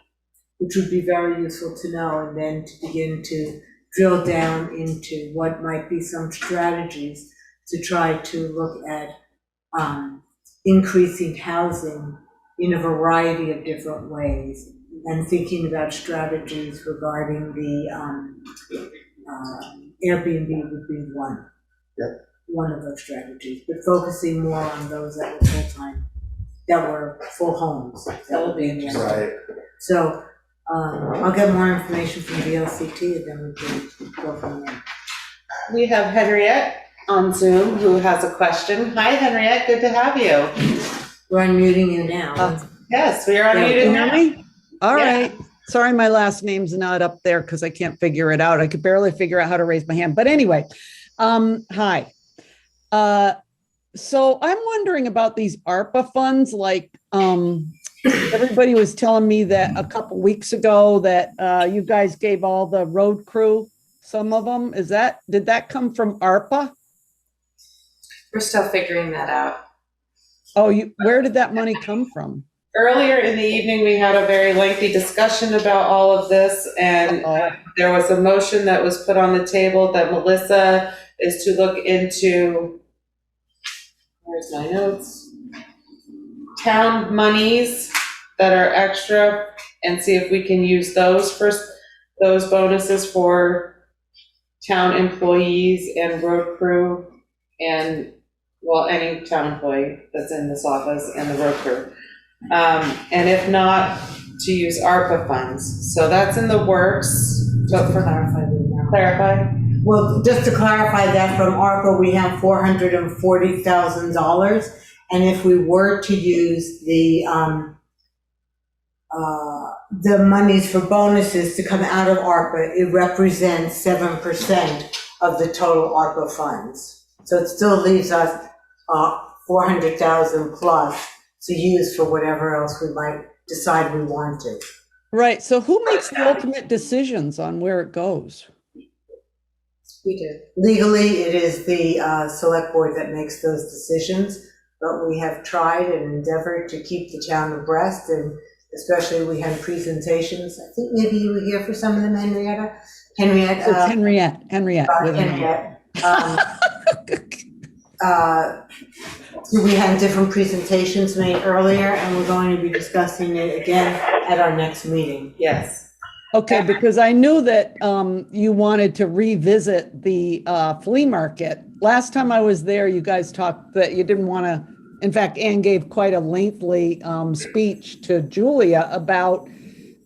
which would be very useful to know, and then to begin to drill down into what might be some strategies to try to look at increasing housing in a variety of different ways, and thinking about strategies regarding the Airbnb would be one. Yep. One of those strategies, but focusing more on those that were full-time, that were full homes. That would be interesting. Right. So I'll get more information from VLCT, and then we can go from there. We have Henriette on Zoom who has a question. Hi, Henriette, good to have you. We're unmuting you now. Yes, we are unmuted Can you now. hear me? All Yeah. right. Sorry, my last name's not up there because I can't figure it out. I could barely figure out how to raise my hand. But anyway, hi. So I'm wondering about these ARPA funds. Like, everybody was telling me that a couple weeks ago that you guys gave all the road crew some of them. Did that come from ARPA? We're still figuring that out. Oh, where did that money come from? Earlier in the evening, we had a very lengthy discussion about all of this, and there was a motion that was put on the table that Melissa is to look into, where's my notes? Town monies that are extra, and see if we can use those bonuses for town employees and road crew and, well, any town employee that's in this office and the road crew. And if not, to use ARPA funds. So that's in the works. So for clarify. Well, just to clarify that, from ARPA, we have $440,000. And if we were to use the monies for bonuses to come out of ARPA, it represents 7% of the total ARPA funds. So it still leaves us 400,000 plus to use for whatever else we might decide we want to. Right. So who makes the ultimate decisions on where it goes? We do. Legally, it is the select board that makes those decisions, but we have tried and endeavored to keep the town abreast, and especially we had presentations. I think maybe you were here for some of them, Henriette. Henriette. We had different presentations made earlier, and we're going to be discussing it again at our next meeting. Yes. Okay, because I knew that you wanted to revisit the flea market. Last time I was there, you guys talked that you didn't want to, in fact, Anne gave quite a lengthy speech to Julia about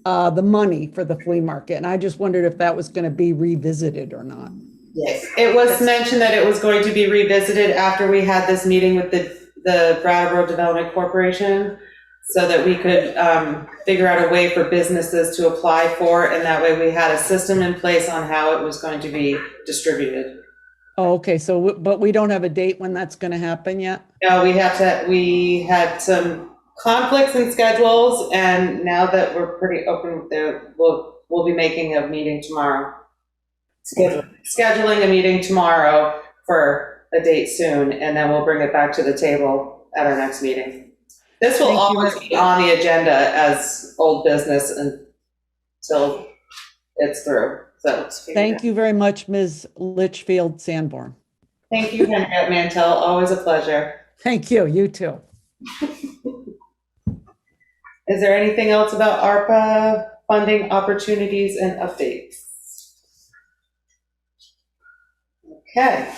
the money for the flea market. And I just wondered if that was going to be revisited or not. Yes. It was mentioned that it was going to be revisited after we had this meeting with the Brattleboro Development Corporation, so that we could figure out a way for businesses to apply for, and that way we had a system in place on how it was going to be distributed. Oh, okay. So, but we don't have a date when that's going to happen yet? No, we had some conflicts in schedules, and now that we're pretty open there, we'll be making a meeting tomorrow. Scheduling a meeting tomorrow for a date soon, and then we'll bring it back to the table at our next meeting. This will always be on the agenda as old business until it's through. So Thank you very much, Ms. Litchfield Sanborn. Thank you, Henriette Mantell. Always a pleasure. Thank you. You too. Is there anything else about ARPA funding opportunities and updates? Okay.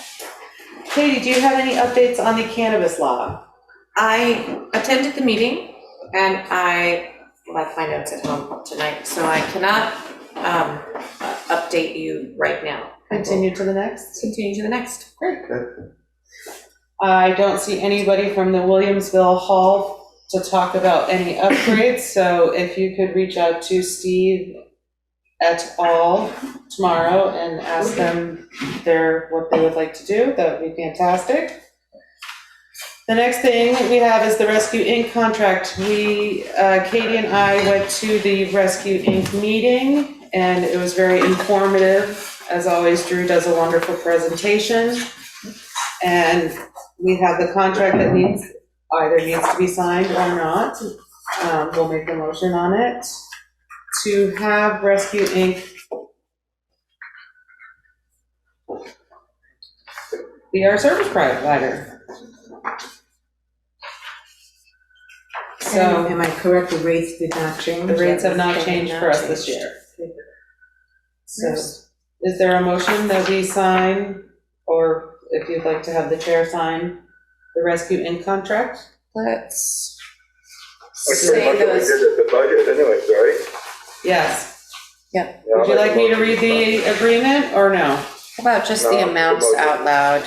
Katie, do you have any updates on the cannabis law? I attended the meeting, and I left my notes at home tonight, so I cannot update you right now. Continue to the next? Continue to the next. Great. I don't see anybody from the Williamsville Hall to talk about any upgrades, so if you could reach out to Steve et al. Tomorrow and ask them what they would like to do, that would be fantastic. The next thing we have is the Rescue Inc. contract. Katie and I went to the Rescue Inc. meeting, and it was very informative. As always, Drew does a wonderful presentation. And we have the contract that either needs to be signed or not. We'll make a motion on it to have Rescue Inc. be our service provider. So, Am I correct, the rates did not change? the rates have not changed for us this year. So, is there a motion that we sign, or if you'd like to have the chair sign the Rescue Inc. contract? Let's That's pretty much what we did at the budget anyways, right? Yes. Yep. Yeah, Would you I'll like make me a to read motion. the agreement, or no? How about just the No, amounts promote it. out loud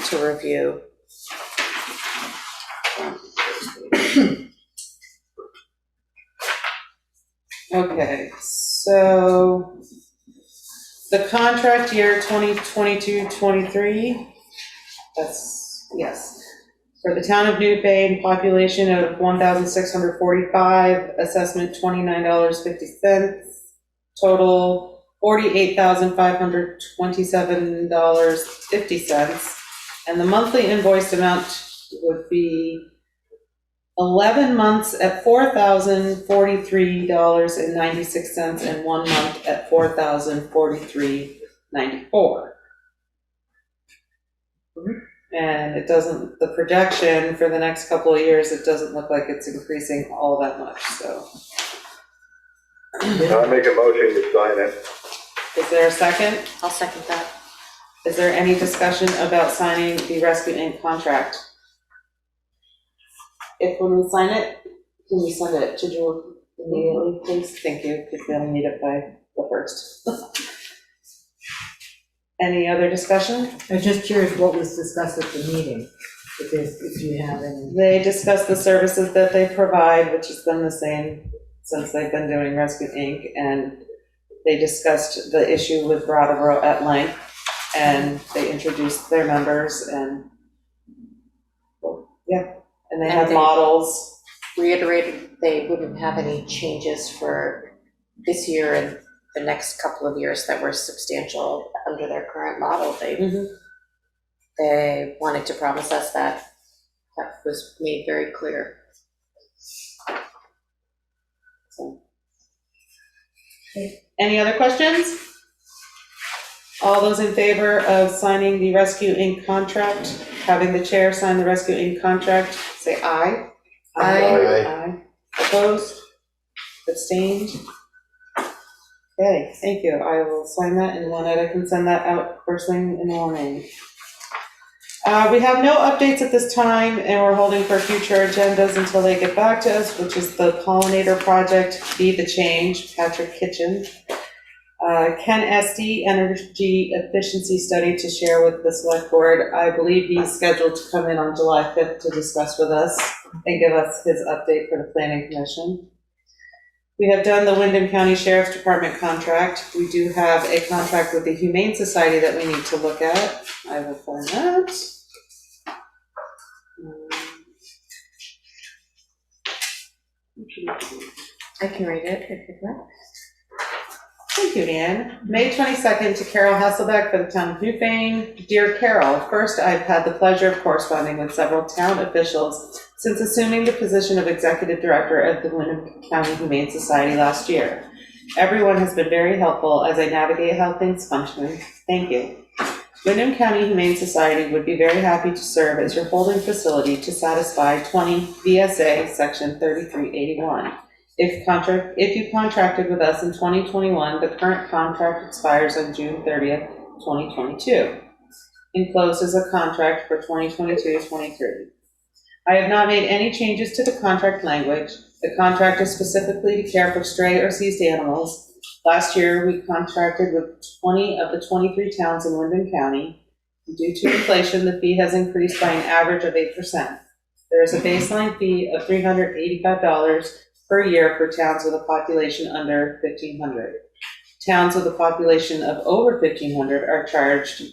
to review? Okay, so the contract year 2022-23, that's, yes. For the town of Newfane, population of 1,645, assessment $29.50, total $48,527.50, and the monthly invoiced amount would be 11 months at $4,043.96 and 1 month at $4,043.94. And it doesn't, the projection for the next couple of years, it doesn't look like it's increasing all that much, so. I'll make a motion to sign it. Is there a second? I'll second that. Is there any discussion about signing the Rescue Inc. contract? If when we sign it, can we send it to Drew immediately, please? Thank you, because they'll need it by the 1st. Any other discussion? I'm just curious what was discussed at the meeting, if you have any. They discussed the services that they provide, which has been the same since they've been doing Rescue Inc. And they discussed the issue with Brattleboro at length, and they introduced their members, and yeah, and they have models. Reiterated they wouldn't have any changes for this year and the next couple of years that were substantial under their current model. They wanted to promise us that. That was made very clear. So. Any other questions? All those in favor of signing the Rescue Inc. contract, having the chair sign the Rescue Inc. contract, say aye. Aye. Opposed? Abstained? Okay, thank you. I will sign that in one night. I can send that out first thing in the morning. We have no updates at this time, and we're holding for future agendas until they get back to us, which is the Pollinator Project, Be the Change, Patrick Kitchen. Ken Estey, Energy Efficiency Study to share with the Select Board. I believe he's scheduled to come in on July 5th to discuss with us and give us his update for the Planning Commission. We have done the Windham County Sheriff's Department contract. We do have a contract with the Humane Society that we need to look at. I will find that. I can read it if you'd like. Thank you, Ann. May 22nd to Carol Hasselbeck for the town of Newfane. Dear Carol, first, I've had the pleasure of corresponding with several town officials since assuming the position of Executive Director of the Windham County Humane Society last year. Everyone has been very helpful as I navigate how things function. Thank you. Windham County Humane Society would be very happy to serve as your holding facility to satisfy 20 VSA Section 3381. If you contracted with us in 2021, the current contract expires on June 30th, 2022. Enclosed is a contract for 2022-23. I have not made any changes to the contract language. The contract is specifically to care for stray or seized animals. Last year, we contracted with 20 of the 23 towns in Windham County. Due to inflation, the fee has increased by an average of 8%. There is a baseline fee of $385 per year for towns with a population under 1,500. Towns with a population of over 1,500 are charged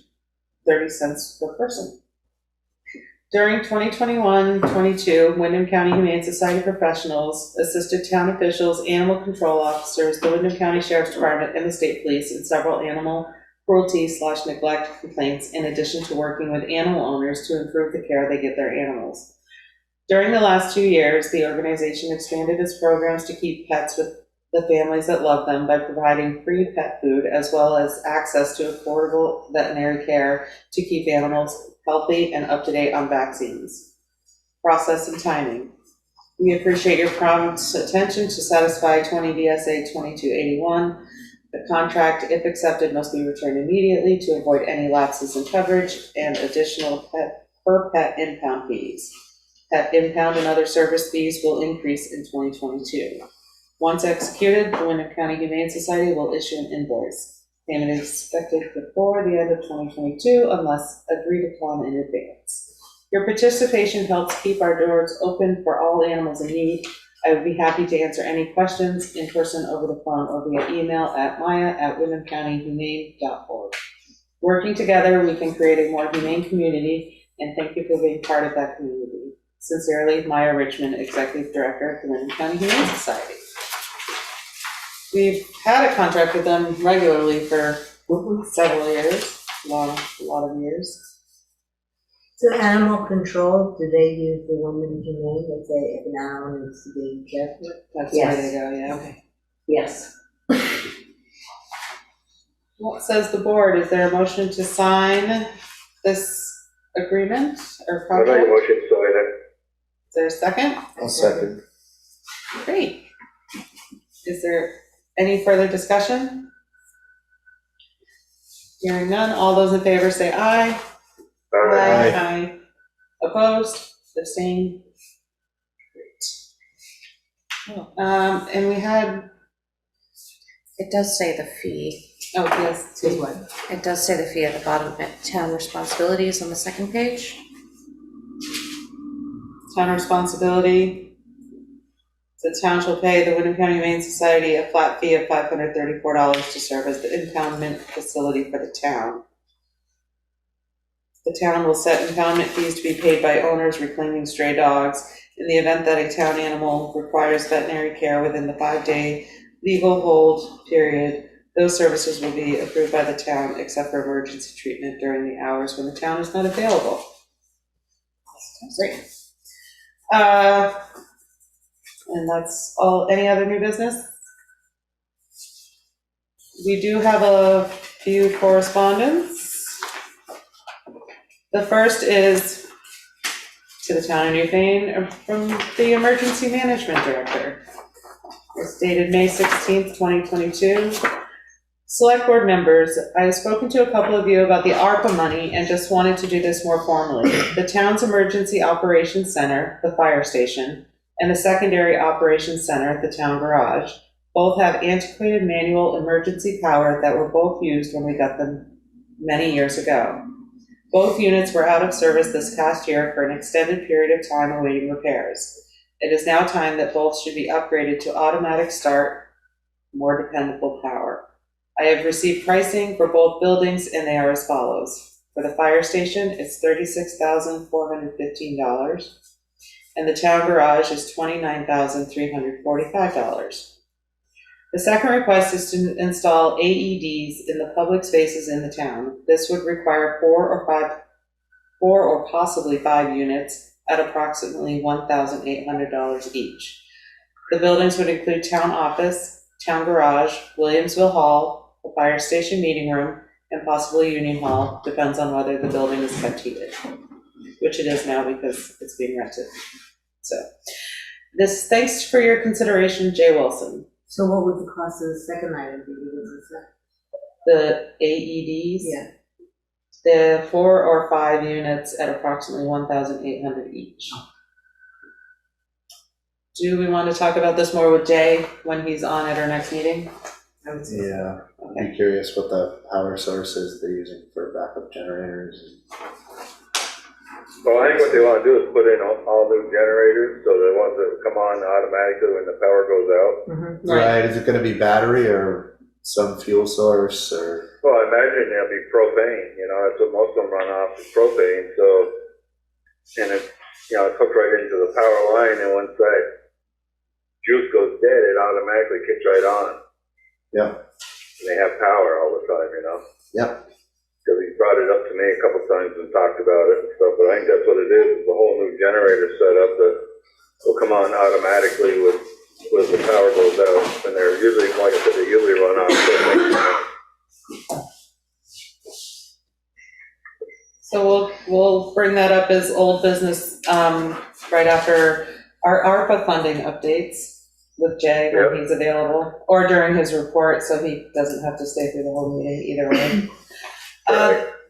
30 cents per person. During 2021-22, Windham County Humane Society professionals assisted town officials, animal control officers, the Windham County Sheriff's Department, and the state police in several animal cruelty/neglect complaints, in addition to working with animal owners to improve the care they give their animals. During the last 2 years, the organization expanded its programs to keep pets with the families that love them by providing free pet food as well as access to affordable veterinary care to keep animals healthy and up to date on vaccines. Process and timing. We appreciate your prompt attention to satisfy 20 VSA 2281. The contract, if accepted, must be returned immediately to avoid any lapses in coverage and additional per pet impound fees. Pet impound and other service fees will increase in 2022. Once executed, the Windham County Humane Society will issue an invoice. Payment is expected before the end of 2022 unless agreed upon in advance. Your participation helps keep our doors open for all animals in need. I would be happy to answer any questions in person, over the phone, or via email at maya@windhamcountyhumane.org. Working together, we can create a more humane community, and thank you for being part of that community. Sincerely, Maya Richmond, Executive Director of the Windham County Humane Society. We've had a contract with them regularly for several years, a lot of years. So animal control, do they use the Windham Humane if an animal needs to be kept? That's Yes. where they go, yeah. Okay. Yes. What says the board? Is there a motion to sign this agreement or I make a contract? motion to sign it. Is there a second? I'll second. Great. Is there any further discussion? Hearing none, all those in favor say aye. Aye. Aye. Opposed? Abstained? Great. And we had, It does say the fee. oh, yes, Say what? It does say the fee at the bottom, at town responsibilities on the second page. town responsibility. The town shall pay the Windham County Humane Society a flat fee of $534 to serve as the impoundment facility for the town. The town will set impoundment fees to be paid by owners reclaiming stray dogs. In the event that a town animal requires veterinary care within the 5-day legal hold period, those services will be approved by the town except for emergency treatment during the hours when the town is not available. Great. And that's all. Any other new business? We do have a few correspondence. The first is to the town of Newfane from the Emergency Management Director. It's dated May 16th, 2022. Select board members, I have spoken to a couple of you about the ARPA money and just wanted to do this more formally. The town's Emergency Operations Center, the fire station, and the Secondary Operations Center, the town garage, both have antiquated manual emergency power that were both used when we got them many years ago. Both units were out of service this past year for an extended period of time awaiting repairs. It is now time that both should be upgraded to automatic start, more dependable power. I have received pricing for both buildings and they are as follows. For the fire station, it's $36,415, and the town garage is $29,345. The second request is to install AEDs in the public spaces in the town. This would require 4 or possibly 5 units at approximately $1,800 each. The buildings would include town office, town garage, Williamsville Hall, the fire station meeting room, and possibly Union Hall, depends on whether the building is kept heated, which it is now because it's being rented. So, thanks for your consideration, Jay Wilson. So what would the cost of the second item be? The AEDs? Yeah. The 4 or 5 units at approximately $1,800 each. Do we want to talk about this more with Jay when he's on at our next meeting? Yeah, I'd be curious what the power source is they're using for backup generators. Well, I think what they wanna do is put in all new generators, so the ones that come on automatically when the power goes out. Right, is it gonna be battery or some fuel source or? Well, I imagine there'll be propane, you know, that's what most of them run off, is propane, so, and it's, you know, it's hooked right into the power line, and once that juice goes dead, it automatically kicks right on. Yep. And they have power all the time, you know? Yep. Because he brought it up to me a couple times and talked about it and stuff, but I think that's what it is a whole new generator setup that will come on automatically with the power goes out, and they're usually, like I said, they usually run off. So we'll bring that up as old business, right after our ARPA funding updates with Jay when he's available, or during his report, so he doesn't have to stay through the whole meeting either way.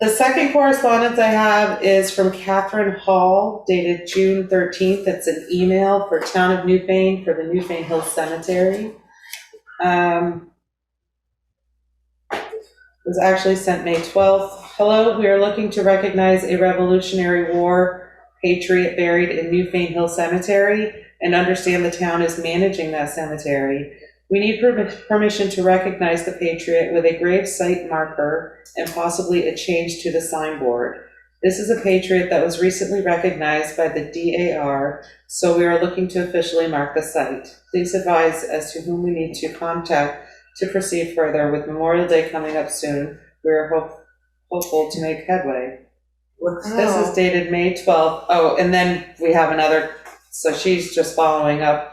The second correspondence I have is from Catherine Hall, dated June 13th. It's an email for Town of Newfane for the Newfane Hill Cemetery. It was actually sent May 12th. Hello, we are looking to recognize a Revolutionary War patriot buried in Newfane Hill Cemetery and understand the town is managing that cemetery. We need permission to recognize the patriot with a grave site marker and possibly a change to the signboard. This is a patriot that was recently recognized by the DAR, so we are looking to officially mark the site. Please advise as to whom we need to contact to proceed further. With Memorial Day coming up soon, we are hopeful to make headway. This is dated May 12th. Oh, and then we have another, so she's just following up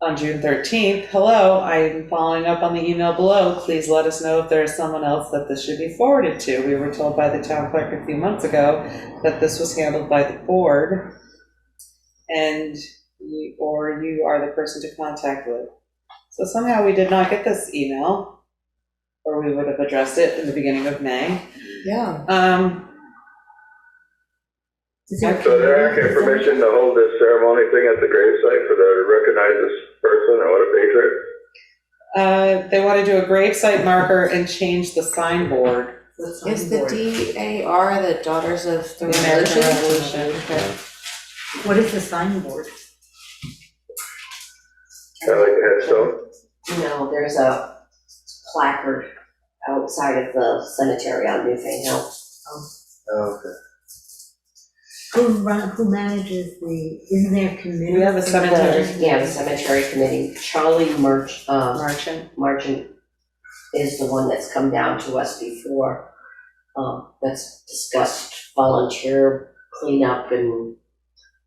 on June 13th. Hello, I'm following up on the email below. Please let us know if there is someone else that this should be forwarded to. We were told by the town clerk a few months ago that this was handled by the board, and you are the person to contact with. So somehow we did not get this email, or we would have addressed it in the beginning of May. Yeah. So they're asking permission to hold this ceremony thing at the gravesite for the recognize this person or what a patriot? They want to do a gravesite marker and change the signboard. Is the DAR the Daughters of the American Revolution? Revolution. Okay. What is the signboard? Kind of like a headstone? No, there's a placard outside of the cemetery on Newfane Hill. Oh, okay. Who manages isn't there a committee? We have a cemetery. Yeah, the cemetery committee. Charlie Marchant is the one that's come down to us before. That's discussed volunteer cleanup and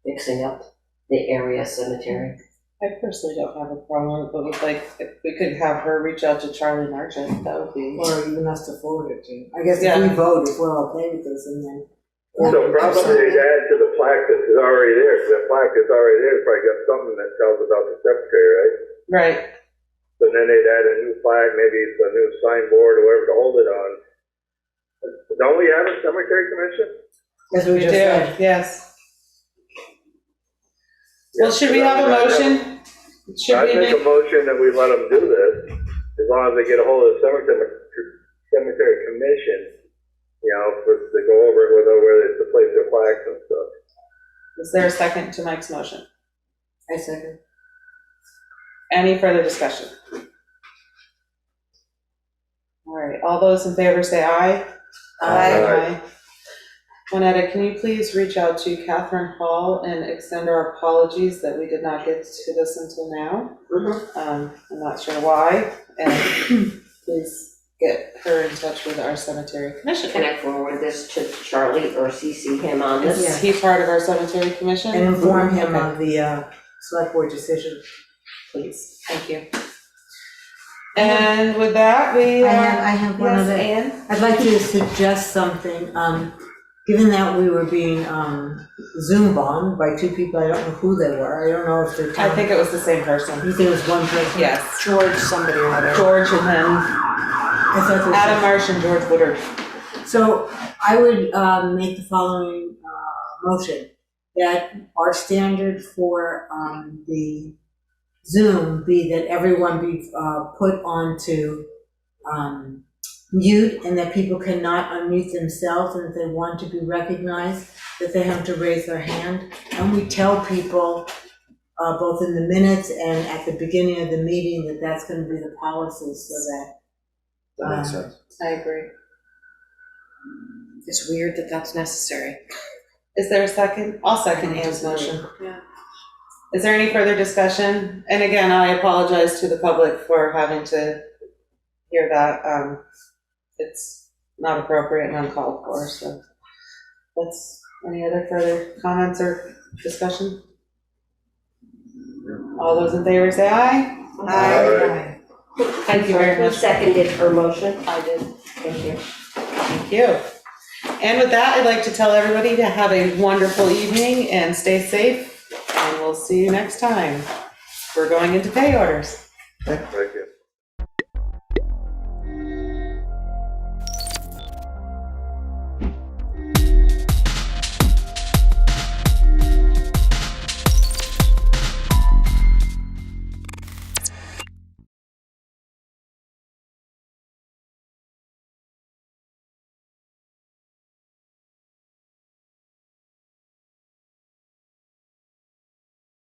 fixing up the area cemetery. I personally don't have a problem, but with if we could have her reach out to Charlie Marchant, that would be. Or even us to forward it to. I guess Yeah. if we vote, if we're okay with this, and then. So probably they'd add to the plaque that is already there, because that plaque that's already there has probably got something that tells about the cemetery, right? Right. So then they'd add a new flag, maybe it's a new signboard or whatever to hold it on. Don't we have a cemetery commission? As we We just do, said. yes. Well, should we have a motion? Should I'd we make a motion that we let them do this, as long as they get a hold of the cemetery commission, you know, to go over it with where they place their flags and stuff. Is there a second to Mike's motion? I second. Any further discussion? All right, all those in favor say aye. Aye. Juanetta, can you please reach out to Catherine Hall and extend our apologies that we did not get to this until now? I'm not sure why, and please get her in touch with our cemetery commission. Can I forward this to Charlie or CC him on this? Is he part of our cemetery commission? And inform him Okay. of the select board decision. Please, thank you. And with that, we. I have one yes, other. Ann? I'd like to suggest something. Given that we were being Zoom bombed by two people, I don't know who they were. I don't know if they're. I think it was the same person. You think it was one person? Yes. George somebody or other. George and then I thought there was Adam Marsh and George Woodard. So I would make the following motion, that our standard for the Zoom be that everyone be put onto mute and that people cannot unmute themselves, and if they want to be recognized, that they have to raise their hand. And we tell people, both in the minutes and at the beginning of the meeting, that that's gonna be the policy, so that. That makes sense. I agree. It's weird that that's necessary. Is there a second? I'll second Anne's motion. Yeah. Is there any further discussion? And again, I apologize to the public for having to hear that. It's not appropriate and uncalled for, so. Any other further comments or discussion? All those in favor say aye. Aye. Thank you very Who much. seconded her motion? I did. Thank you. Thank you. And with that, I'd like to tell everybody to have a wonderful evening and stay safe. And we'll see you next time. We're going into pay orders. Thank you.